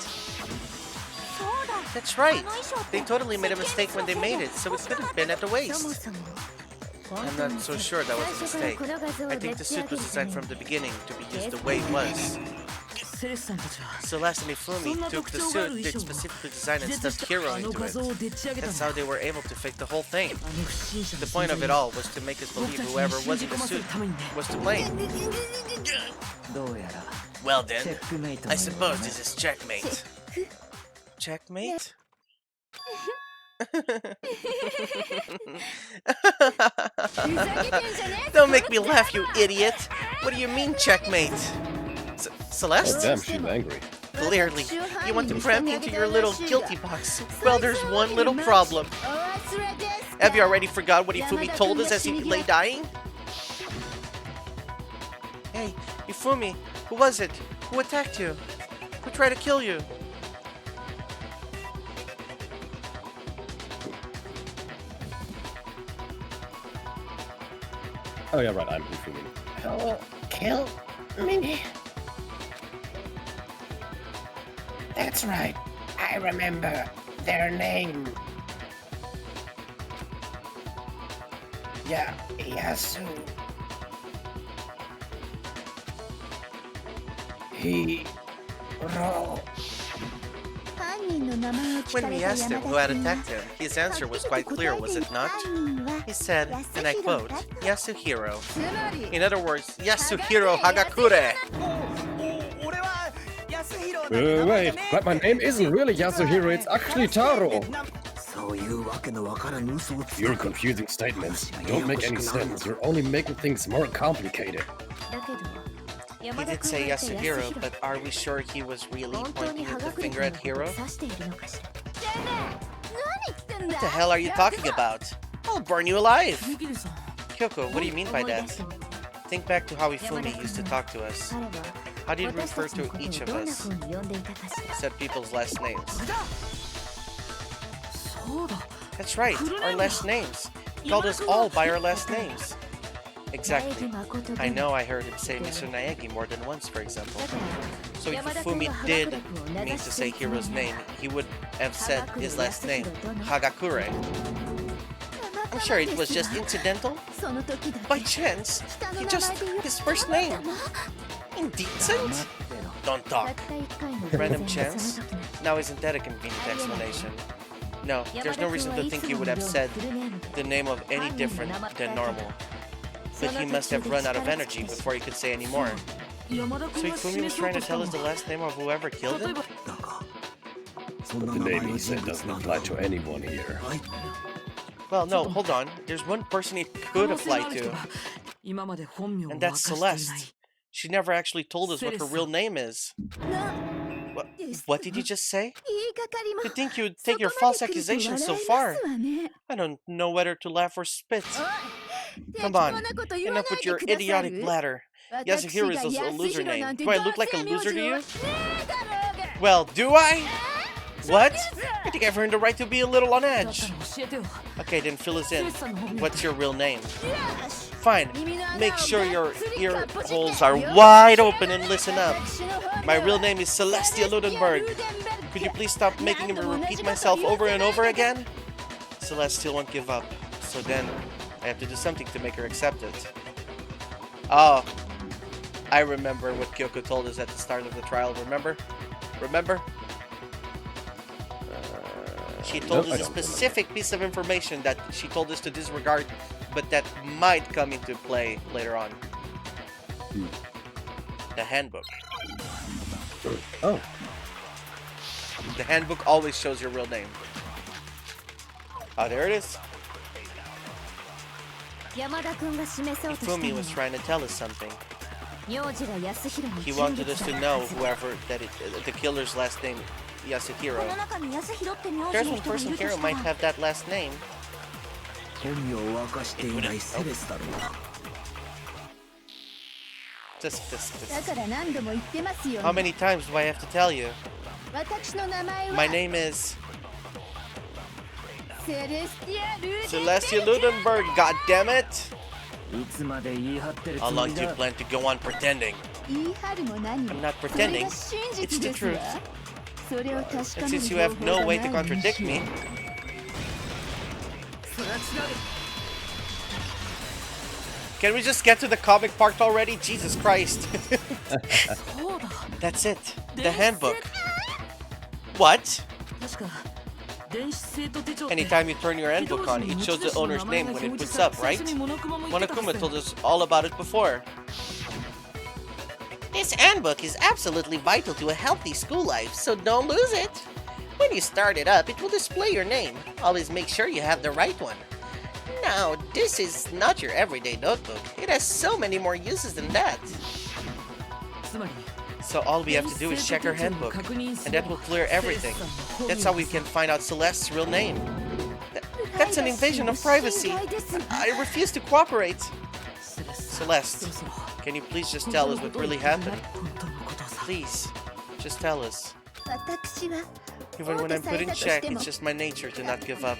That's right. They totally made a mistake when they made it, so it couldn't pin at the waist. I'm not so sure that was a mistake. I think the suit was designed from the beginning to be used the way it was. Celeste and Ifumi took the suit they'd specifically designed and stuffed Hiro into it. That's how they were able to fake the whole thing. The point of it all was to make us believe whoever was in the suit was to blame. Well then, I suppose this is checkmate. Checkmate? Don't make me laugh, you idiot! What do you mean, checkmate? Celeste? Oh, damn, she's angry. Clearly, you want to cram me into your little guilty box. Well, there's one little problem. Have you already forgot what Ifumi told us as he lay dying? Hey, Ifumi, who was it? Who attacked you? Who tried to kill you? Oh yeah, right, I'm Ifumi. Who killed me? That's right, I remember their name. Yasu. Hiro. When we asked him who had attacked him, his answer was quite clear, was it not? He said, and I quote, Yasuhiro. In other words, Yasuhiro Hagakure! Wait, but my name isn't really Yasuhiro, it's actually Taro! Your confusing statements don't make any sense, you're only making things more complicated. He did say Yasuhiro, but are we sure he was really pointing the finger at Hiro? What the hell are you talking about? I'll burn you alive! Kyoko, what do you mean by that? Think back to how Ifumi used to talk to us. How did he refer to each of us? Said people's last names. That's right, our last names. He called us all by our last names. Exactly. I know I heard him say Mr. Naegi more than once, for example. So if Ifumi did mean to say Hiro's name, he would have said his last name, Hagakure. I'm sure it was just incidental. By chance, he just his first name. Indecent? Don't talk. Random chance? Now isn't that a convenient explanation? No, there's no reason to think he would have said the name of any different than normal. But he must have run out of energy before he could say any more. So Ifumi was trying to tell us the last name of whoever killed him? But the name he said doesn't apply to anyone here. Well, no, hold on. There's one person it could apply to. And that's Celeste. She never actually told us what her real name is. What did you just say? To think you would take your false accusations so far. I don't know whether to laugh or spit. Come on, enough with your idiotic bladder. Yasuhiro is a loser name. Do I look like a loser to you? Well, do I? What? I think I've earned the right to be a little on edge. Okay, then fill us in. What's your real name? Fine. Make sure your ear holes are wide open and listen up. My real name is Celestia Ludenberg. Could you please stop making me repeat myself over and over again? Celeste still won't give up. So then, I have to do something to make her accept it. Oh. I remember what Kyoko told us at the start of the trial, remember? Remember? She told us a specific piece of information that she told us to disregard, but that might come into play later on. The handbook. Oh. The handbook always shows your real name. Oh, there it is. Ifumi was trying to tell us something. He wanted us to know the killer's last name, Yasuhiro. There's one person here who might have that last name. How many times do I have to tell you? My name is Celestia Ludenberg, goddammit! How long do you plan to go on pretending? I'm not pretending. It's the truth. And since you have no way to contradict me... Can we just get to the comic part already? Jesus Christ. That's it. The handbook. What? Anytime you turn your handbook on, it shows the owner's name when it puts up, right? Monokuma told us all about it before. This handbook is absolutely vital to a healthy school life, so don't lose it. When you start it up, it will display your name. Always make sure you have the right one. Now, this is not your everyday notebook. It has so many more uses than that. So all we have to do is check our handbook, and that will clear everything. That's how we can find out Celeste's real name. That's an invasion of privacy. I refuse to cooperate. Celeste, can you please just tell us what really happened? Please, just tell us. Even when I'm put in check, it's just my nature to not give up.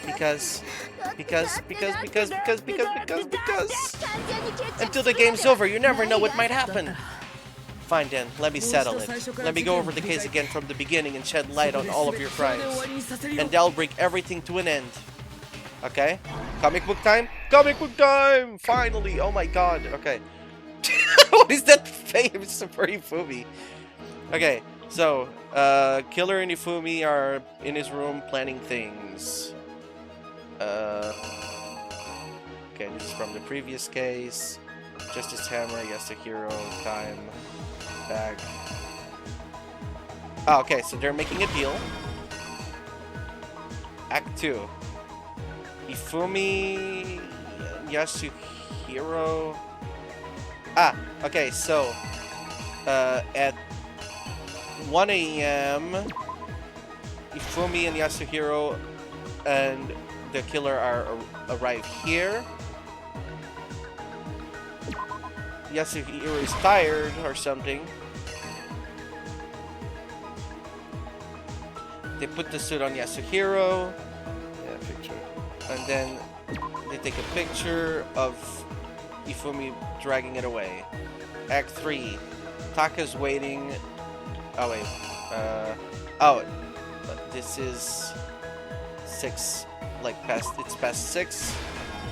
Because... Until the game's over, you never know what might happen. Fine then, let me settle it. Let me go over the case again from the beginning and shed light on all of your crimes. And that'll bring everything to an end. Okay? Comic book time? Comic book time! Finally! Oh my god. Okay. What is that face for Ifumi? Okay, so, Killer and Ifumi are in his room planning things. Okay, this is from the previous case. Justice Hammer, Yasuhiro, time, back. Oh, okay, so they're making a deal. Act 2. Ifumi, Yasuhiro. Ah, okay, so at 1 a.m. Ifumi and Yasuhiro and the killer arrive here. Yasuhiro is tired or something. They put the suit on Yasuhiro. Yeah, picture. And then they take a picture of Ifumi dragging it away. Act 3. Taka's waiting. Oh wait. This is 6. Like it's past 6.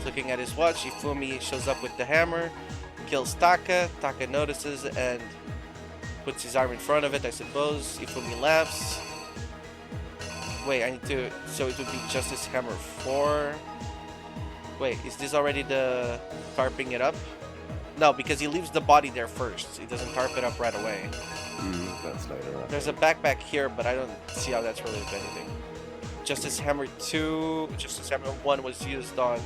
Looking at his watch, Ifumi shows up with the hammer, kills Taka. Taka notices and puts his arm in front of it, I suppose. Ifumi laughs. Wait, I need to... So it would be Justice Hammer 4. Wait, is this already the tarping it up? No, because he leaves the body there first. He doesn't tarp it up right away. That's later on. There's a backpack here, but I don't see how that's related to anything. Justice Hammer 2... Justice Hammer 1 was used on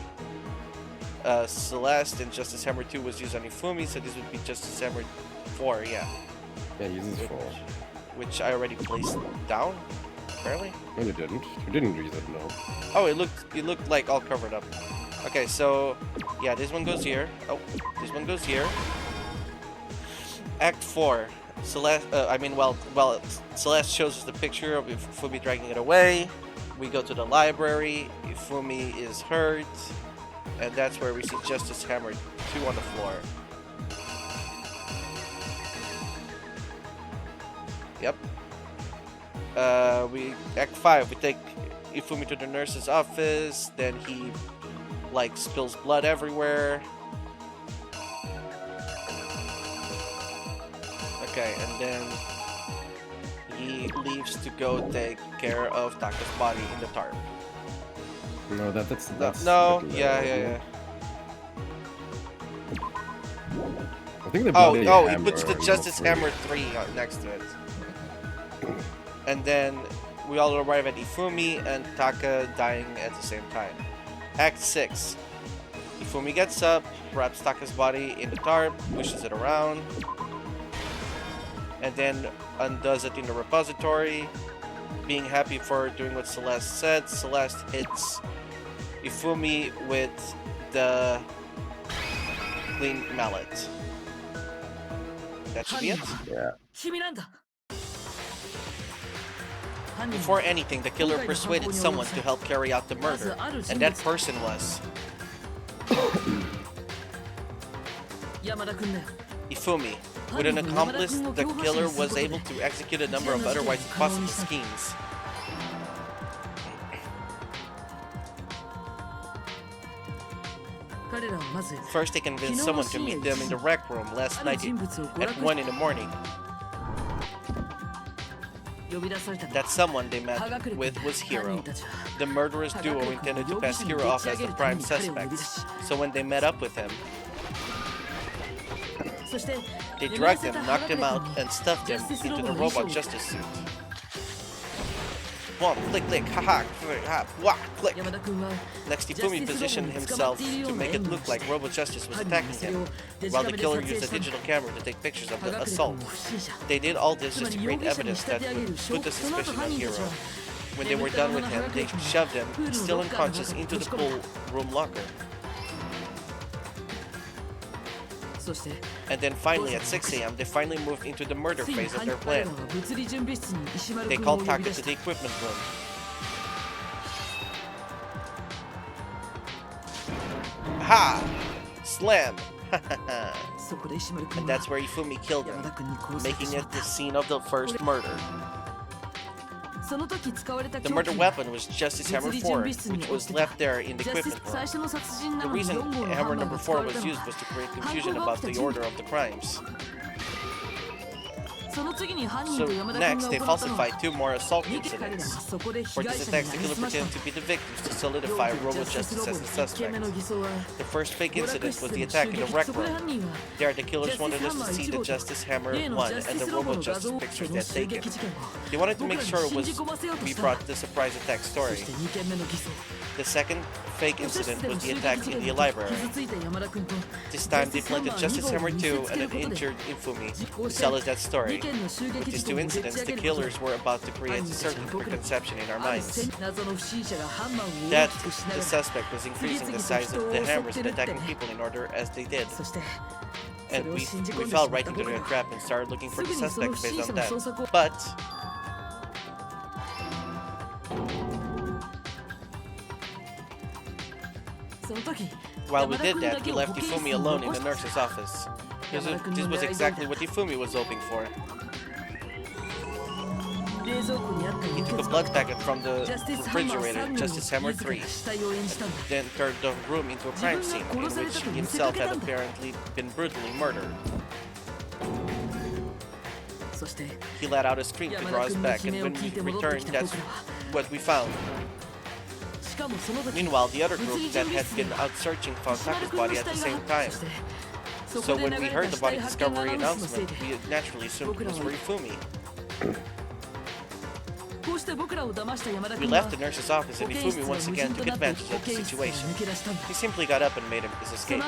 Celeste, and Justice Hammer 2 was used on Ifumi, so this would be Justice Hammer 4, yeah. Yeah, uses 4. Which I already placed down, apparently. No, you didn't. You didn't use it, no. Oh, it looked like all covered up. Okay, so yeah, this one goes here. Oh, this one goes here. Act 4. Celeste, Celeste shows us the picture of Ifumi dragging it away. We go to the library. Ifumi is hurt, and that's where we see Justice Hammer 2 on the floor. Yep. Act 5. We take Ifumi to the nurse's office. Then he, like, spills blood everywhere. Okay, and then he leaves to go take care of Taka's body in the tarp. No, that's no. Yeah. I think the body he puts the Justice Hammer 3 next to it. And then we all arrive at Ifumi and Taka dying at the same time. Act 6. Ifumi gets up, wraps Taka's body in the tarp, pushes it around, and then undoes it in the repository. Being happy for doing what Celeste said, Celeste hits Ifumi with the clean mallet. That should be it? Yeah. Before anything, the killer persuaded someone to help carry out the murder, and that person was Ifumi. With an accomplice, the killer was able to execute a number of otherwise impossible schemes. First, they convinced someone to meet them in the rec room last night at 1 in the morning. That someone they met with was Hiro. The murderous duo intended to pass Hiro off as the prime suspects, so when they met up with him, they drugged him, knocked him out, and stuffed him into the Robo Justice suit. Boom, click, click, haha, wah, click. Next, Ifumi positioned himself to make it look like Robo Justice was attacking him, while the killer used a digital camera to take pictures of the assault. They did all this just to create evidence that would put the suspicion on Hiro. When they were done with him, they shoved him, still unconscious, into the pool room locker. And then finally, at 6 AM, they finally moved into the murder phase of their plan. They called Taka to the equipment room. Ha! Slam! And that's where Ifumi killed him, making it the scene of the first murder. The murder weapon was Justice Hammer 4, which was left there in the equipment room. The reason Hammer number 4 was used was to create confusion about the order of the crimes. So next, they falsified 2 more assault incidents. For these attacks, the killer pretended to be the victims to solidify Robo Justice as the suspect. The first fake incident was the attack in the rec room. There, the killers wanted us to see the Justice Hammer 1 and the Robo Justice pictures they had taken. They wanted to make sure we brought the surprise attack story. The second fake incident was the attack in the library. This time, they planted Justice Hammer 2 and an injured Ifumi to sell us that story. With these 2 incidents, the killers were about to create a certain preconception in our minds that the suspect was increasing the size of the hammers and attacking people in order as they did. And we fell right into their trap and started looking for the suspect based on that. But while we did that, we left Ifumi alone in the nurse's office. This was exactly what Ifumi was hoping for. He took a blood packet from the refrigerator, Justice Hammer 3, and then turned the room into a crime scene in which he himself had apparently been brutally murdered. He let out a scream to draw us back, and when we returned, that's what we found. Meanwhile, the other group that had been out searching found Taka's body at the same time. So when we heard the body discovery announcement, we naturally assumed it was for Ifumi. We left the nurse's office and Ifumi once again took advantage of the situation. He simply got up and made his escape.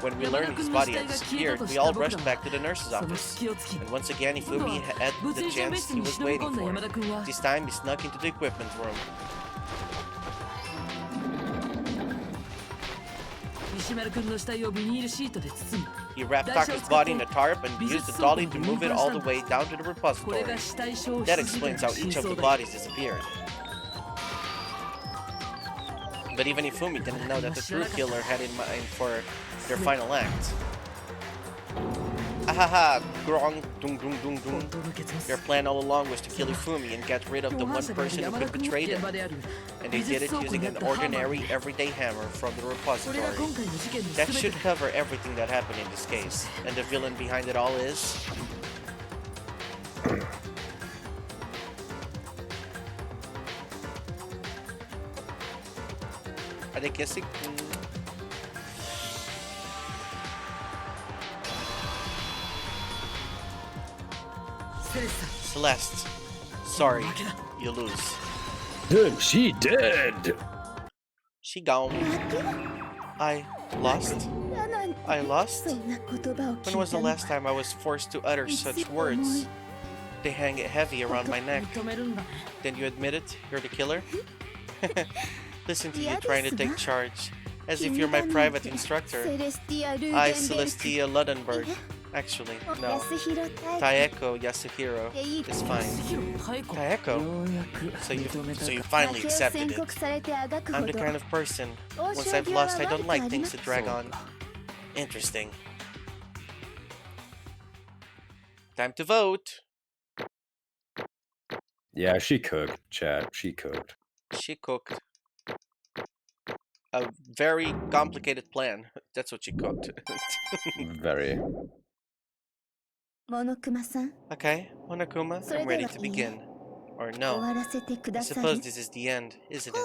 When we learned his body had disappeared, we all rushed back to the nurse's office. And once again, Ifumi had the chance he was waiting for. This time, he snuck into the equipment room. He wrapped Taka's body in a tarp and used the dolly to move it all the way down to the repository. That explains how each of the bodies disappeared. But even Ifumi didn't know that the true killer had in mind for their final act. Ahaha, grong, dung dung dung dung. Their plan all along was to kill Ifumi and get rid of the one person who could betray them. And they did it using an ordinary, everyday hammer from the repository. That should cover everything that happened in this case. And the villain behind it all is... Are they kissing? Celeste. Sorry, you lose. Dude, she dead. She gone. I lost? I lost? When was the last time I was forced to utter such words? They hang heavy around my neck. Then you admit it? You're the killer? Listen to you trying to take charge. As if you're my private instructor. I, Celestia Ludenberg. Actually, no. Taeko Yasuhiro is fine. Taeko? So you finally accepted it. I'm the kind of person, once I've lost, I don't like things to drag on. Interesting. Time to vote. Yeah, she cooked, chat. She cooked. She cooked. A very complicated plan. That's what she cooked. Very. Okay, Monokuma, I'm ready to begin. Or no. I suppose this is the end, isn't it?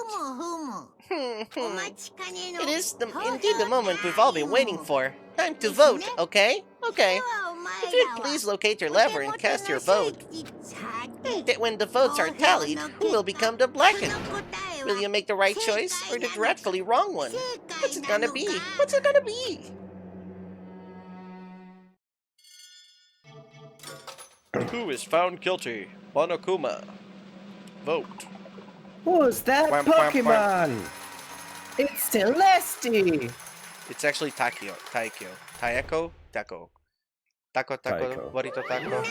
It is indeed the moment we've all been waiting for. Time to vote, okay? Okay. If you'd please locate your lever and cast your vote. When the votes are tallied, who will become the blackened? Will you make the right choice or the dreadfully wrong one? What's it gonna be? What's it gonna be? Who is found guilty? Monokuma. Vote. Who's that Pokemon? It's Celeste! It's actually Taeko. Taeko? Taco. Taco. Warito Taco.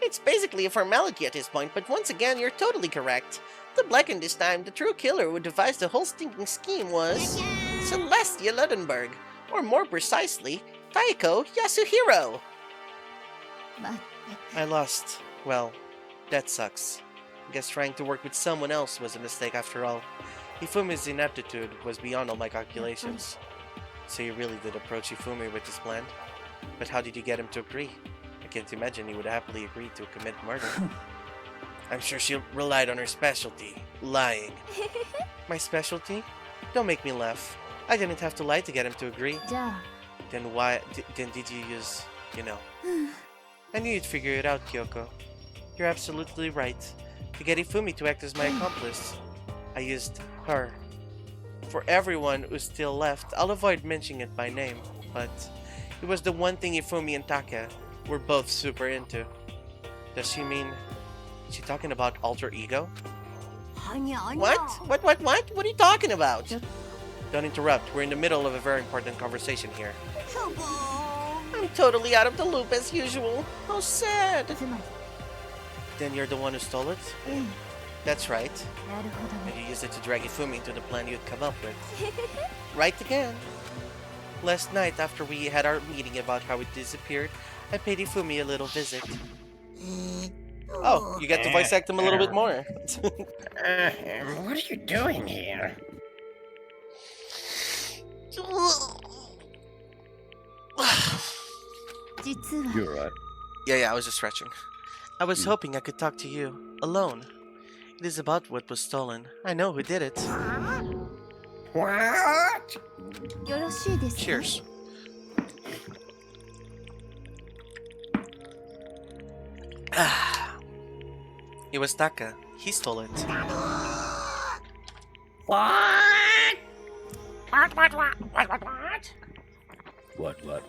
It's basically a formality at this point, but once again, you're totally correct. The blackened this time, the true killer who devised the whole stinking scheme was... Celestia Ludenberg. Or more precisely, Taeko Yasuhiro. I lost. Well, that sucks. I guess trying to work with someone else was a mistake after all. Ifumi's ineptitude was beyond all my calculations. So you really did approach Ifumi with this plan? But how did you get him to agree? I can't imagine he would happily agree to commit murder. I'm sure she relied on her specialty, lying. My specialty? Don't make me laugh. I didn't have to lie to get him to agree. Then why did you use, you know? I knew you'd figure it out, Kyoko. You're absolutely right. To get Ifumi to act as my accomplice, I used her. For everyone who's still left, I'll avoid mentioning it by name, but it was the one thing Ifumi and Taka were both super into. Does she mean... Is she talking about alter ego? What? What? What are you talking about? Don't interrupt. We're in the middle of a very important conversation here. I'm totally out of the loop as usual. How sad. Then you're the one who stole it? That's right. And you used it to drag Ifumi into the plan you'd come up with. Right again. Last night, after we had our meeting about how it disappeared, I paid Ifumi a little visit. Oh, you get to voice act him a little bit more. What are you doing here? You're right. Yeah, I was just stretching. I was hoping I could talk to you, alone. It is about what was stolen. I know who did it. What? Cheers. It was Taka. He stole it. What? What?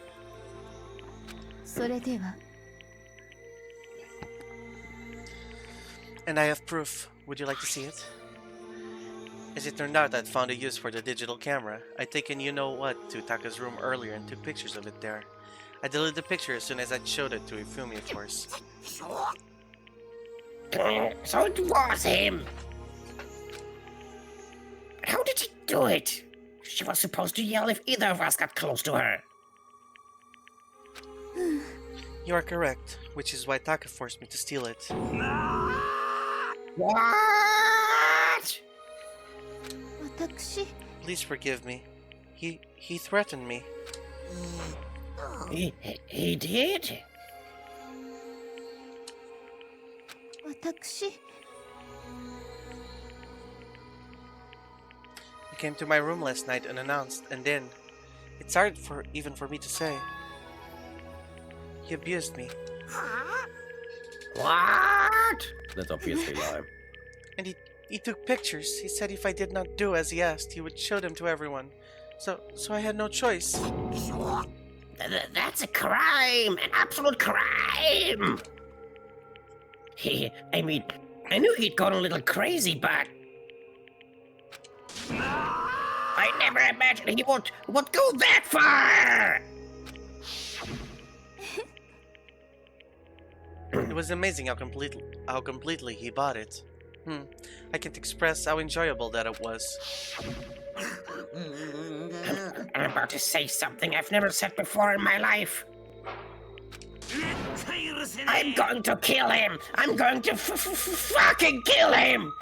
And I have proof. Would you like to see it? As it turned out, I'd found a use for the digital camera. I'd taken you-know-what to Taka's room earlier and took pictures of it there. I deleted the picture as soon as I showed it to Ifumi, of course. So it was him. How did he do it? She was supposed to yell if either of us got close to her. You are correct, which is why Taka forced me to steal it. What? Please forgive me. He threatened me. He did? He came to my room last night unannounced, and then it's hard even for me to say. He abused me. What? That's obviously lie. And he took pictures. He said if I did not do as he asked, he would show them to everyone. So I had no choice. That's a crime! An absolute crime! I knew he'd gone a little crazy, but I never imagined he would go that far! It was amazing how completely he bought it. I can't express how enjoyable that it was. I'm about to say something I've never said before in my life. I'm going to kill him! I'm going to fucking kill him!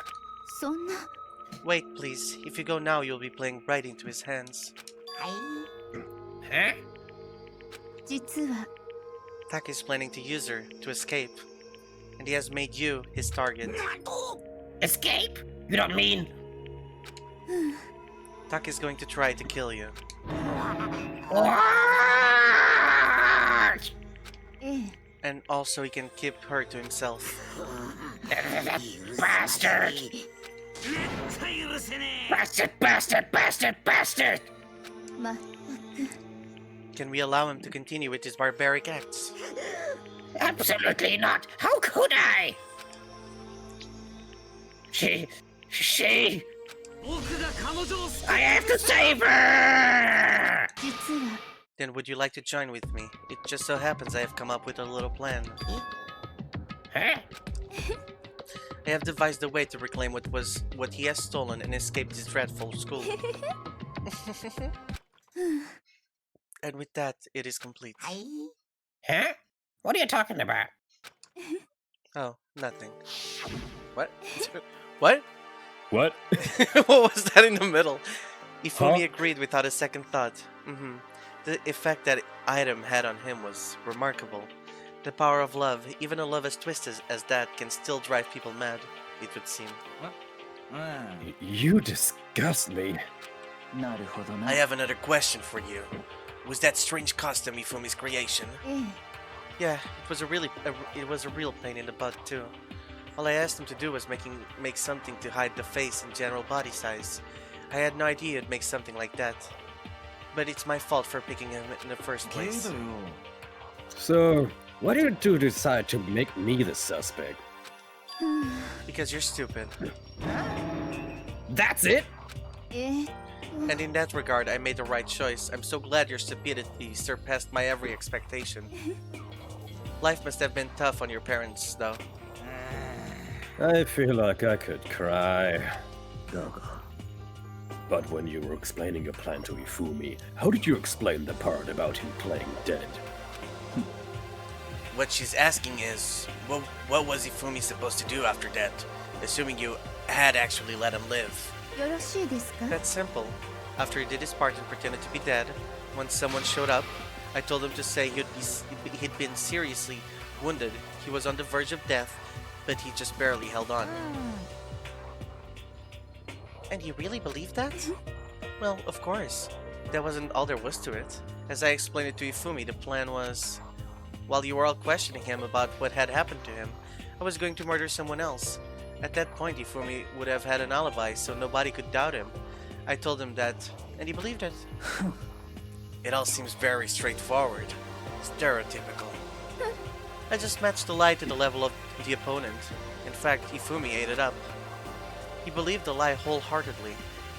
Wait, please. If you go now, you'll be playing right into his hands. Huh? Taka is planning to use her to escape, and he has made you his target. Escape? You don't mean... Taka is going to try to kill you. What? And also he can keep her to himself. That bastard! Bastard! Can we allow him to continue with his barbaric acts? Absolutely not! How could I? She... I have to save her! Then would you like to join with me? It just so happens I have come up with a little plan. Huh? I have devised a way to reclaim what he has stolen and escape this dreadful school. And with that, it is complete. Huh? What are you talking about? Oh, nothing. What? What? What? What was that in the middle? Ifumi agreed without a second thought. The effect that item had on him was remarkable. The power of love, even a love as twisted as that, can still drive people mad, it would seem. You disgust me. I have another question for you. Was that strange costume Ifumi's creation? Yeah, it was a real pain in the butt too. All I asked him to do was make something to hide the face and general body size. I had no idea it'd make something like that. But it's my fault for picking him in the first place. So, why did you two decide to make me the suspect? Because you're stupid. That's it? And in that regard, I made the right choice. I'm so glad your stupidity surpassed my every expectation. Life must have been tough on your parents, though. I feel like I could cry. But when you were explaining your plan to Ifumi, how did you explain the part about him playing dead? What she's asking is, what was Ifumi supposed to do after that? Assuming you had actually let him live. That's simple. After he did his part and pretended to be dead, when someone showed up, I told him to say he'd been seriously wounded. He was on the verge of death, but he just barely held on. And you really believed that? Well, of course. That wasn't all there was to it. As I explained it to Ifumi, the plan was... While you were all questioning him about what had happened to him, I was going to murder someone else. At that point, Ifumi would have had an alibi, so nobody could doubt him. I told him that, and he believed it. It all seems very straightforward. Stereotypical. I just matched the lie to the level of the opponent. In fact, Ifumi ate it up. He believed the lie wholeheartedly,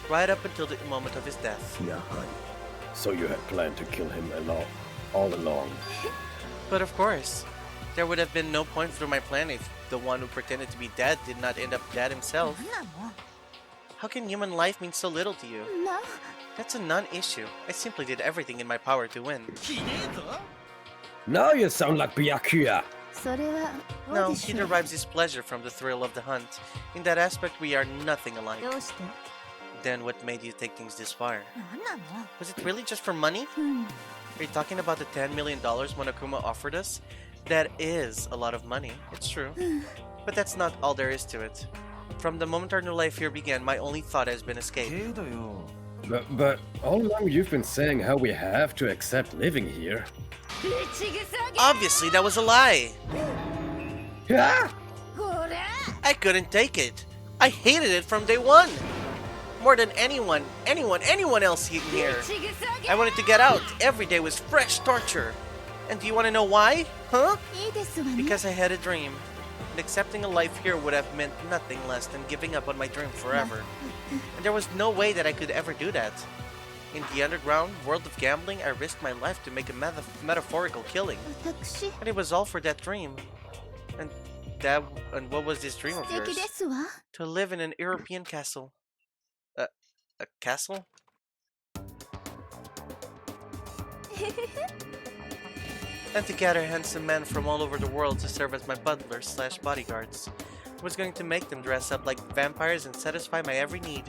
right up until the moment of his death. So you had planned to kill him all along. But of course, there would have been no point through my plan if the one who pretended to be dead did not end up dead himself. How can human life mean so little to you? That's a non-issue. I simply did everything in my power to win. Now you sound like Byakuya. No, he derives his pleasure from the thrill of the hunt. In that aspect, we are nothing alike. Then what made you take things this far? Was it really just for money? Are you talking about the $10 million Monokuma offered us? That is a lot of money, it's true. But that's not all there is to it. From the moment our new life here began, my only thought has been escape. But all along you've been saying how we have to accept living here. Obviously, that was a lie. Yeah? I couldn't take it. I hated it from day one. More than anyone else here. I wanted to get out. Every day was fresh torture. And do you want to know why? Huh? Because I had a dream. And accepting a life here would have meant nothing less than giving up on my dream forever. And there was no way that I could ever do that. In the underground world of gambling, I risked my life to make a metaphorical killing. And it was all for that dream. And what was this dream of yours? To live in an European castle. A castle? And to gather handsome men from all over the world to serve as my butlers/bodyguards. I was going to make them dress up like vampires and satisfy my every need.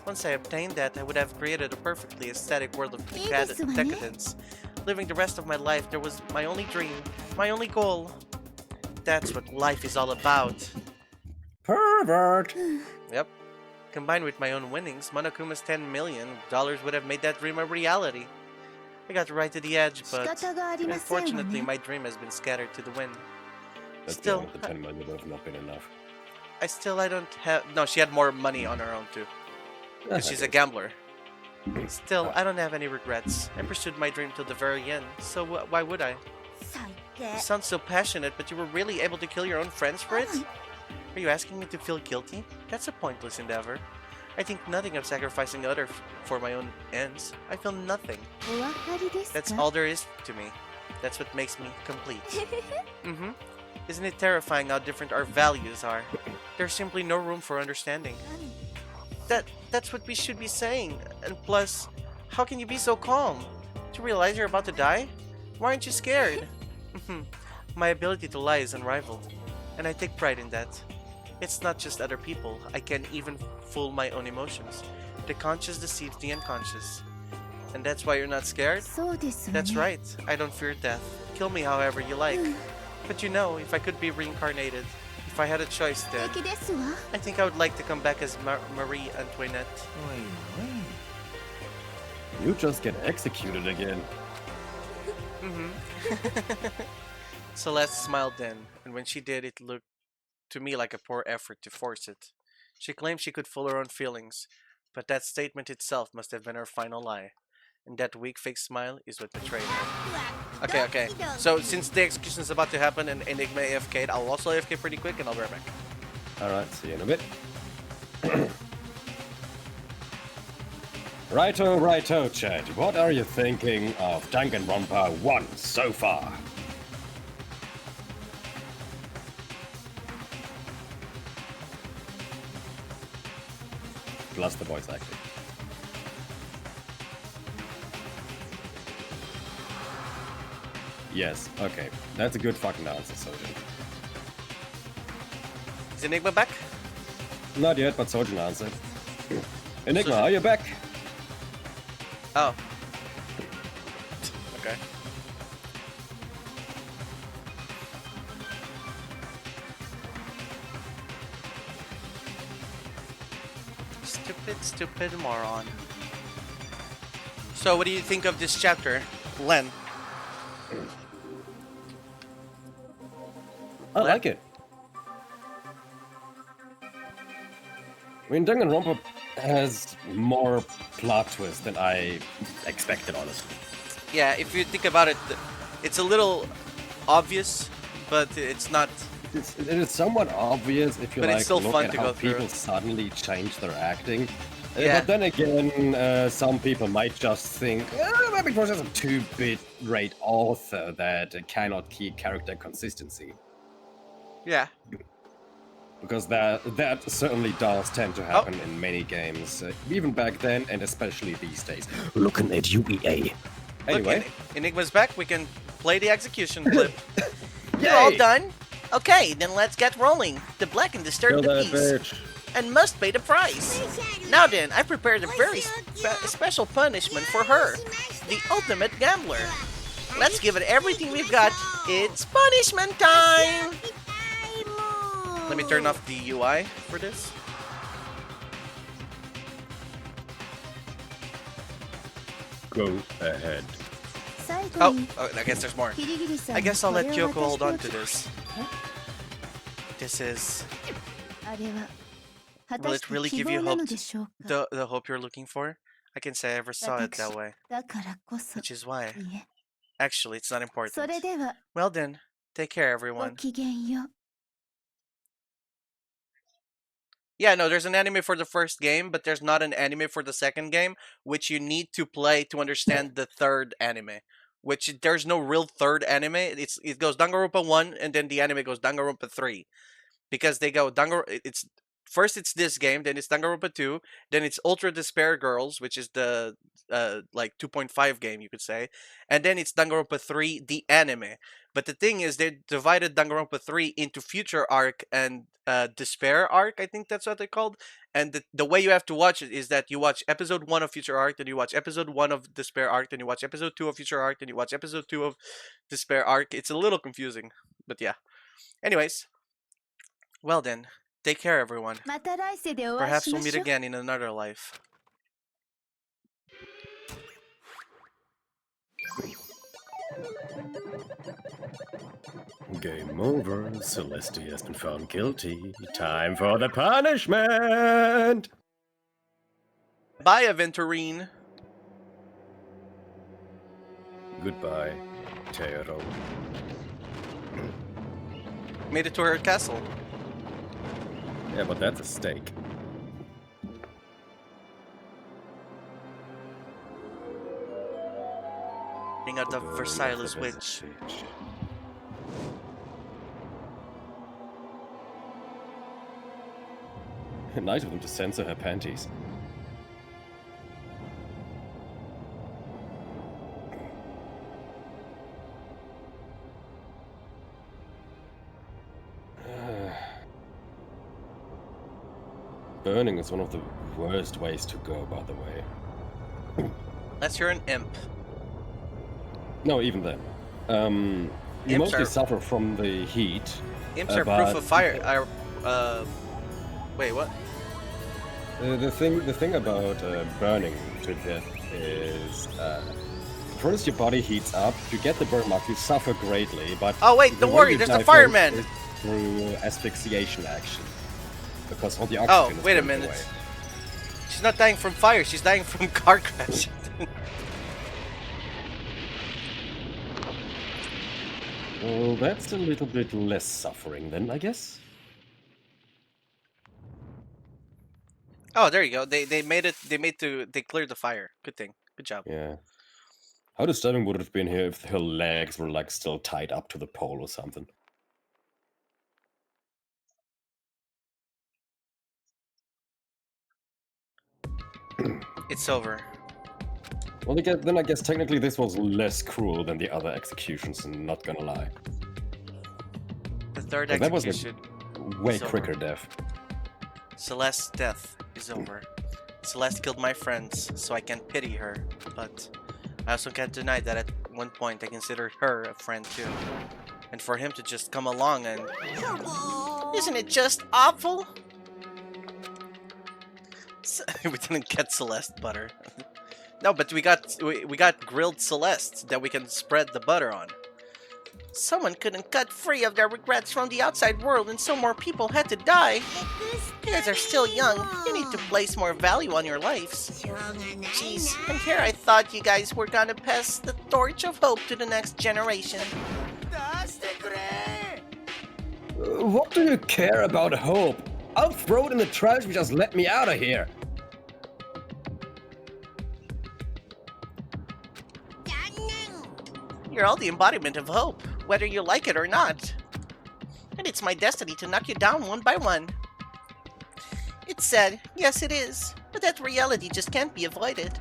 Once I obtained that, I would have created a perfectly aesthetic world of decadence. Living the rest of my life, there was my only dream, my only goal. That's what life is all about. Pervert! Yep. Combined with my own winnings, Monokuma's $10 million would have made that dream a reality. I got right to the edge, but unfortunately my dream has been scattered to the wind. Still, the 10 million would have not been enough. I don't have... No, she had more money on her own too. Because she's a gambler. Still, I don't have any regrets. I pursued my dream till the very end, so why would I? You sound so passionate, but you were really able to kill your own friends for it? Are you asking me to feel guilty? That's a pointless endeavor. I think nothing of sacrificing others for my own ends. I feel nothing. That's all there is to me. That's what makes me complete. Isn't it terrifying how different our values are? There's simply no room for understanding. That's what we should be saying. And plus, how can you be so calm? Do you realize you're about to die? Why aren't you scared? My ability to lie is unrivaled, and I take pride in that. It's not just other people. I can even fool my own emotions. The conscious deceives the unconscious. And that's why you're not scared? That's right. I don't fear death. Kill me however you like. But you know, if I could be reincarnated, if I had a choice then, I think I would like to come back as Marie Antoinette. You just get executed again. Celeste smiled then, and when she did, it looked to me like a poor effort to force it. She claimed she could fool her own feelings, but that statement itself must have been her final lie. And that weak fake smile is what betrayed her. Okay. So since the execution is about to happen and Enigma AFK'd, I'll also AFK pretty quick and I'll be right back. Alright, see you in a bit. Righto, Chad. What are you thinking of Danganronpa 1 so far? Plus the voice acting. Yes, okay. That's a good fucking answer, Sojin. Is Enigma back? Not yet, but Sojin answered. Enigma, are you back? Oh. Okay. Stupid moron. So, what do you think of this chapter, Len? I like it. I mean, Danganronpa has more plot twists than I expected, honestly. Yeah, if you think about it, it's a little obvious, but it's not. It is somewhat obvious if you but like it's still look fun at to how go through. people suddenly change their acting. But then again, some people might just think, maybe it was just a 2-bit rate author that cannot keep character consistency. Yeah. Because that certainly does tend to happen in many games, even back then and especially these days. Looking at UEA. Anyway. Look, Enigma's back. We can play the execution clip. You're all done? Okay, then let's get rolling. The black and disturb the peace. And must pay the price. Now then, I prepared a very special punishment for her. The ultimate gambler. Let's give it everything we've got. It's punishment time! Let me turn off the UI for this. Go ahead. Oh, I guess there's more. I guess I'll let Kyoko hold on to this. This is... Will it really give you hope? The hope you're looking for? I can say I never saw it that way. Which is why. Actually, it's not important. Well then, take care everyone. Yeah, no, there's an anime for the first game, but there's not an anime for the second game, which you need to play to understand the third anime. Which, there's no real third anime. It goes Danganronpa 1, and then the anime goes Danganronpa 3. Because they go, first it's this game, then it's Danganronpa 2, then it's Ultra Despair Girls, which is the, like, 2.5 game, you could say. And then it's Danganronpa 3, the anime. But the thing is, they divided Danganronpa 3 into Future Arc and Despair Arc, I think that's what they're called. And the way you have to watch it is that you watch episode 1 of Future Arc, then you watch episode 1 of Despair Arc, then you watch episode 2 of Future Arc, then you watch episode 2 of Despair Arc. It's a little confusing, but yeah. Anyways, well then, take care everyone. Perhaps we'll meet again in another life. Game over. Celeste has been found guilty. Time for the punishment! Bye, Aventurine. Goodbye, Tearo. Made it to her castle. Yeah, but that's a stake. Bring out the Versailles witch. Nice of them to censor her panties. Burning is one of the worst ways to go, by the way. Unless you're an imp. No, even then. You mostly suffer from the heat. Imps are proof of fire. Wait, what? The thing about burning to death is, first your body heats up, you get the burn mark, you suffer greatly, but... Oh wait, don't worry, there's the fireman! Through asphyxiation action. Because all the oxygen is wait a minute. away. She's not dying from fire, she's dying from car crash. Well, that's a little bit less suffering then, I guess. Oh, there you go. They cleared the fire. Good thing. Good job. Yeah. How disturbing would it have been here if her legs were like still tied up to the pole or something? It's over. Well, then I guess technically this was less cruel than the other executions, and not gonna lie. The third execution that was a way quicker death. Celeste's death is over. Celeste killed my friends, so I can pity her, but I also can't deny that at one point I considered her a friend too. And for him to just come along and... Isn't it just awful? We didn't get Celeste butter. No, but we got grilled Celeste that we can spread the butter on. Someone couldn't cut free of their regrets from the outside world and so more people had to die. You guys are still young. You need to place more value on your lives. Jeez, and here I thought you guys were gonna pass the torch of hope to the next generation. What do you care about hope? I'll throw it in the trash and just let me out of here. You're all the embodiment of hope, whether you like it or not. And it's my destiny to knock you down one by one. It's sad, yes it is, but that reality just can't be avoided.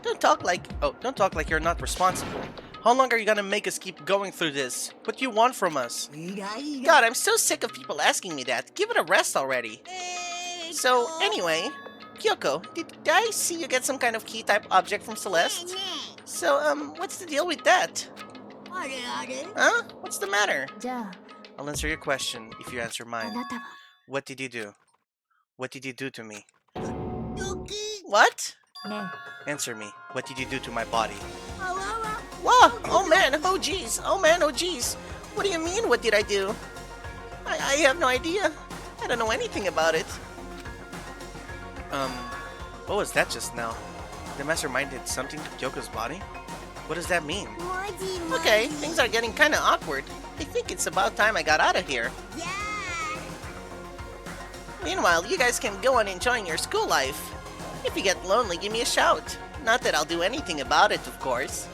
Don't talk like you're not responsible. How long are you gonna make us keep going through this? What do you want from us? God, I'm so sick of people asking me that. Give it a rest already. So, anyway, Kyoko, did I see you get some kind of key-type object from Celeste? So, what's the deal with that? Huh? What's the matter? I'll answer your question if you answer mine. What did you do? What did you do to me? What? Answer me. What did you do to my body? Whoa! Oh man! Oh jeez! Oh man! Oh jeez! What do you mean, what did I do? I have no idea. I don't know anything about it. What was that just now? The mastermind did something to Kyoko's body? What does that mean? Okay, things are getting kinda awkward. I think it's about time I got out of here. Meanwhile, you guys can go on enjoying your school life. If you get lonely, give me a shout. Not that I'll do anything about it, of course.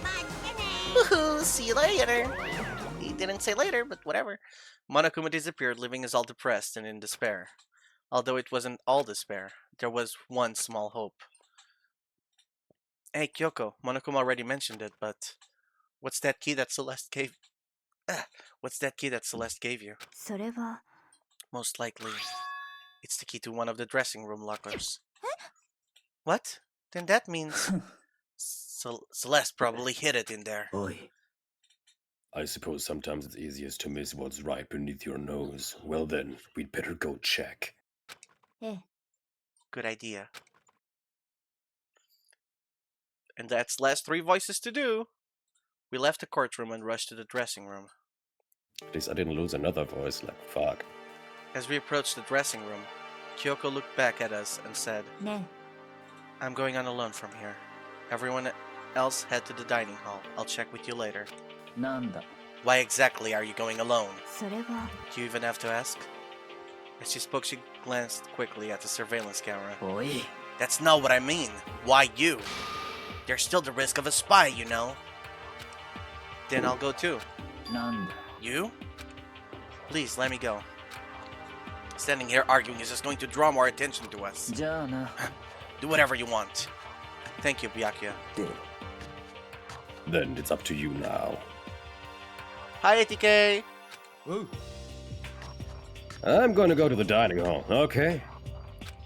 Woohoo! See you later! He didn't say later, but whatever. Monokuma disappeared, leaving us all depressed and in despair. Although it wasn't all despair, there was one small hope. Hey, Kyoko, Monokuma already mentioned it, but what's that key that Celeste gave? What's that key that Celeste gave you? Most likely, it's the key to one of the dressing room lockers. What? Then that means Celeste probably hid it in there. I suppose sometimes it's easiest to miss what's right beneath your nose. Well then, we'd better go check. Good idea. And that's last 3 voices to do. We left the courtroom and rushed to the dressing room. At least I didn't lose another voice, like fuck. As we approached the dressing room, Kyoko looked back at us and said, I'm going on alone from here. Everyone else head to the dining hall. I'll check with you later. Why exactly are you going alone? Do you even have to ask? As she spoke, she glanced quickly at the surveillance camera. That's not what I mean. Why you? There's still the risk of a spy, you know. Then I'll go too. You? Please, let me go. Standing here arguing is just going to draw more attention to us. Do whatever you want. Thank you, Byakuya. Then it's up to you now. Hi, ATK! I'm gonna go to the dining hall, okay?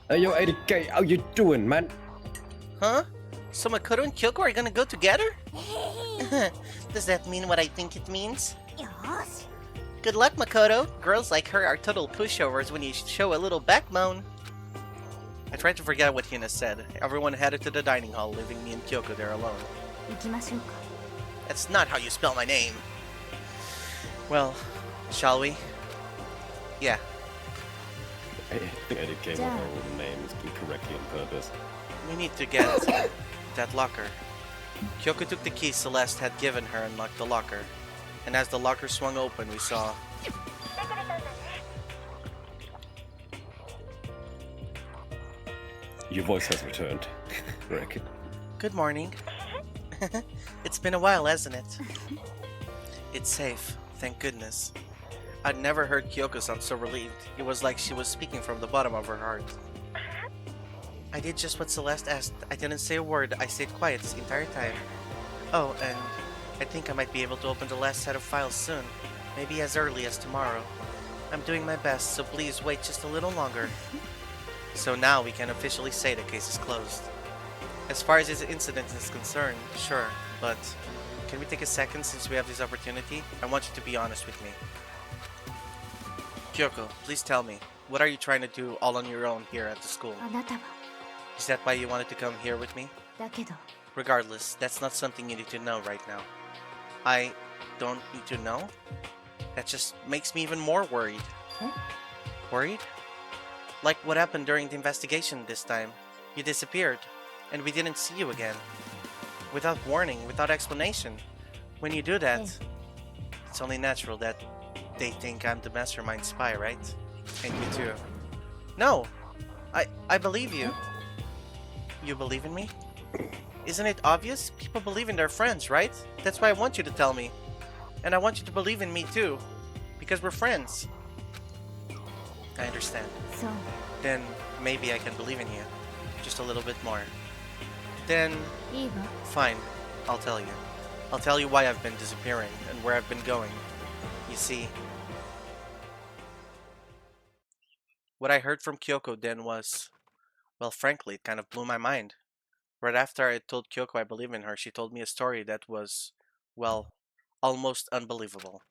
Hey, yo, ATK, how you doing, man? Huh? So Makoto and Kyoko are gonna go together? Does that mean what I think it means? Good luck, Makoto. Girls like her are total pushovers when you show a little backbone. I tried to forget what Hina said. Everyone headed to the dining hall, leaving me and Kyoko there alone. That's not how you spell my name. Well, shall we? Yeah. I think I did came up with our own names incorrectly on purpose. We need to get that locker. Kyoko took the key Celeste had given her and locked the locker. And as the locker swung open, we saw... Your voice has returned, reckon. Good morning. It's been a while, hasn't it? It's safe, thank goodness. I'd never heard Kyoko sound so relieved. It was like she was speaking from the bottom of her heart. I did just what Celeste asked. I didn't say a word. I stayed quiet this entire time. Oh, and I think I might be able to open the last set of files soon. Maybe as early as tomorrow. I'm doing my best, so please wait just a little longer. So now we can officially say the case is closed. As far as this incident is concerned, sure, but can we take a second since we have this opportunity? I want you to be honest with me. Kyoko, please tell me, what are you trying to do all on your own here at the school? Is that why you wanted to come here with me? Regardless, that's not something you need to know right now. I don't need to know? That just makes me even more worried. Worried? Like what happened during the investigation this time. You disappeared, and we didn't see you again. Without warning, without explanation. When you do that, it's only natural that they think I'm the mastermind spy, right? And you too. No! I believe you. You believe in me? Isn't it obvious? People believe in their friends, right? That's why I want you to tell me. And I want you to believe in me too. Because we're friends. I understand. So. Then maybe I can believe in you. Just a little bit more. Then... Fine. I'll tell you. I'll tell you why I've been disappearing and where I've been going. You see... What I heard from Kyoko then was... Well, frankly, it kind of blew my mind. Right after I told Kyoko I believe in her, she told me a story that was... Well, almost unbelievable.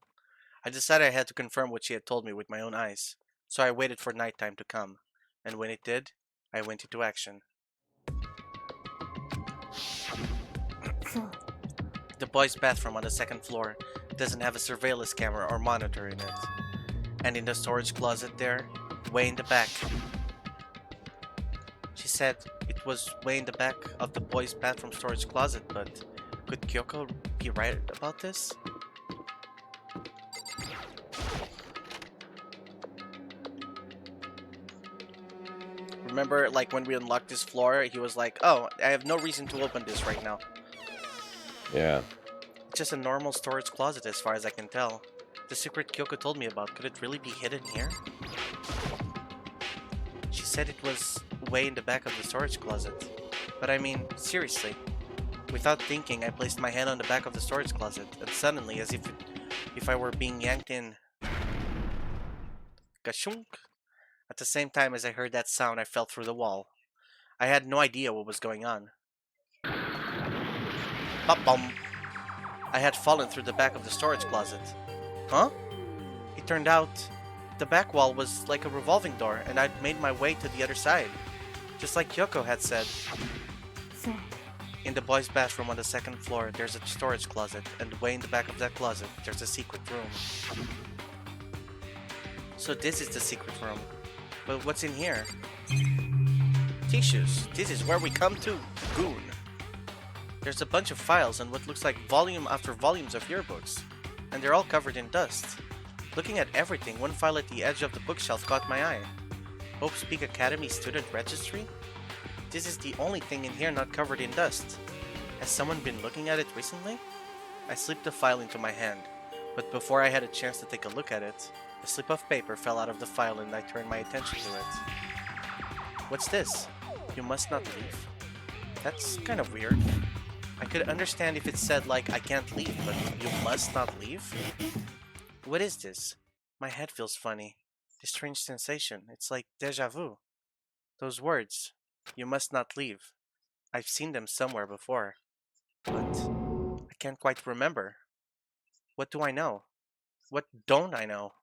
I decided I had to confirm what she had told me with my own eyes. So I waited for nighttime to come. And when it did, I went into action. The boys' bathroom on the second floor doesn't have a surveillance camera or monitor in it. And in the storage closet there, way in the back. She said it was way in the back of the boys' bathroom storage closet, but could Kyoko be right about this? Remember, like, when we unlocked this floor, he was like, oh, I have no reason to open this right now. Yeah. It's just a normal storage closet as far as I can tell. The secret Kyoko told me about, could it really be hidden here? She said it was way in the back of the storage closet. But I mean, seriously. Without thinking, I placed my hand on the back of the storage closet, and suddenly, as if I were being yanked in... Gashunk! At the same time as I heard that sound, I fell through the wall. I had no idea what was going on. Bop-bum! I had fallen through the back of the storage closet. Huh? It turned out the back wall was like a revolving door, and I'd made my way to the other side. Just like Kyoko had said. In the boys' bathroom on the second floor, there's a storage closet, and way in the back of that closet, there's a secret room. So this is the secret room. But what's in here? Tissues. This is where we come to, goon. There's a bunch of files and what looks like volume after volumes of yearbooks, and they're all covered in dust. Looking at everything, one file at the edge of the bookshelf caught my eye. Hope's Peak Academy Student Registry? This is the only thing in here not covered in dust. Has someone been looking at it recently? I slipped the file into my hand, but before I had a chance to take a look at it, a slip of paper fell out of the file and I turned my attention to it. What's this? You must not leave. That's kind of weird. I could understand if it said, like, I can't leave, but you must not leave? What is this? My head feels funny. A strange sensation. It's like déjà vu. Those words, you must not leave. I've seen them somewhere before, but I can't quite remember. What do I know? What don't I know?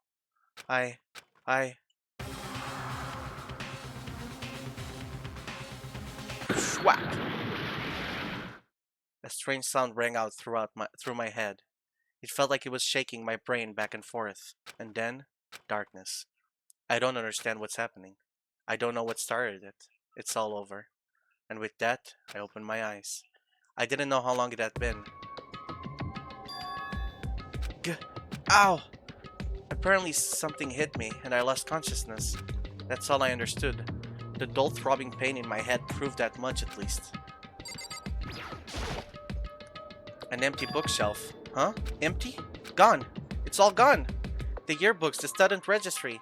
Swat! A strange sound rang out through my head. It felt like it was shaking my brain back and forth. And then, darkness. I don't understand what's happening. I don't know what started it. It's all over. And with that, I opened my eyes. I didn't know how long it had been. Ow! Apparently something hit me, and I lost consciousness. That's all I understood. The dull throbbing pain in my head proved that much at least. An empty bookshelf. Huh? Empty? Gone. It's all gone. The yearbooks, the student registry,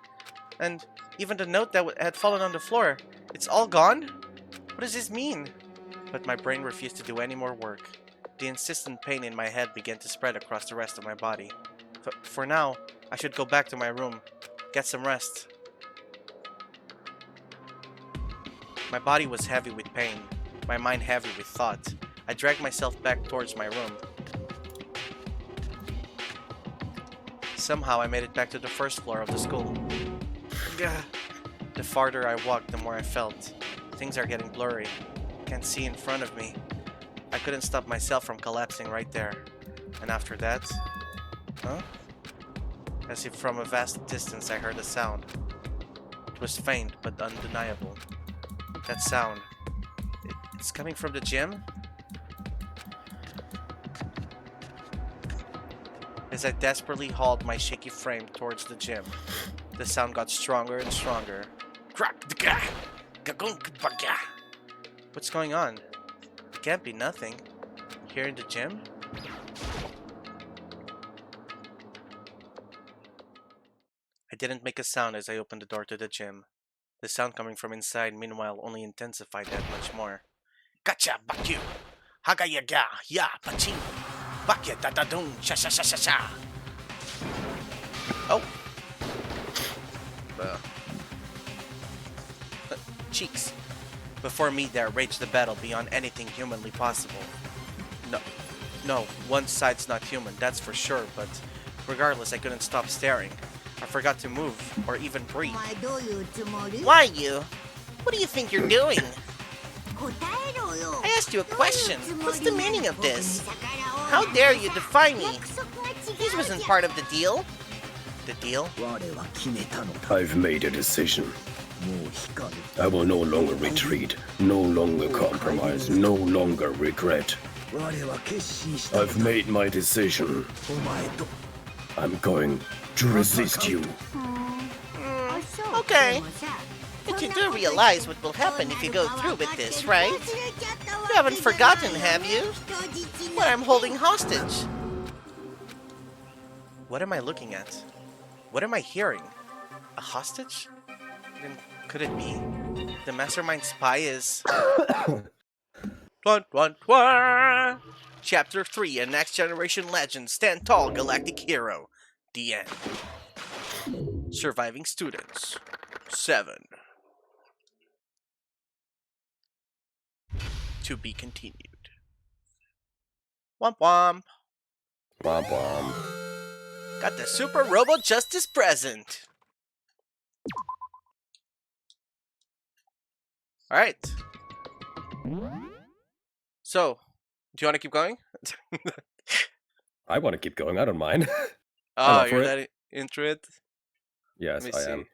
and even the note that had fallen on the floor. It's all gone? What does this mean? But my brain refused to do any more work. The insistent pain in my head began to spread across the rest of my body. For now, I should go back to my room, get some rest. My body was heavy with pain, my mind heavy with thought. I dragged myself back towards my room. Somehow I made it back to the first floor of the school. The farther I walked, the more I felt. Things are getting blurry. Can't see in front of me. I couldn't stop myself from collapsing right there. And after that... Huh? As if from a vast distance I heard a sound. It was faint but undeniable. That sound... It's coming from the gym? As I desperately hauled my shaky frame towards the gym, the sound got stronger and stronger. What's going on? It can't be nothing. Here in the gym? didn't make a sound as I opened the door to the gym. The sound coming from inside, meanwhile, only intensified that much more. Gotcha, Bakyu! Hagayaga, ya, paching! Bakya dadadun, sha sha sha sha sha! Oh! Cheeks. Before me there raged the battle beyond anything humanly possible. No, one side's not human, that's for sure, but regardless, I couldn't stop staring. I forgot to move, or even breathe. Why you? What do you think you're doing? I asked you a question. What's the meaning of this? How dare you defy me? This wasn't part of the deal. The deal? I've made a decision. I will no longer retreat, no longer compromise, no longer regret. I've made my decision. I'm going to resist you. Okay. But you do realize what will happen if you go through with this, right? You haven't forgotten, have you? What I'm holding hostage. What am I looking at? What am I hearing? A hostage? Then could it be? The mastermind spy is... Chapter 3, A Next Generation Legend, Stand Tall, Galactic Hero. The end. Surviving Students. 7. To be continued. Womp womp. Womp womp. Got the Super Robo Justice present. Alright. So, do you want to keep going? I want to keep going, I don't mind. Oh, you're that into it? Yes, I am.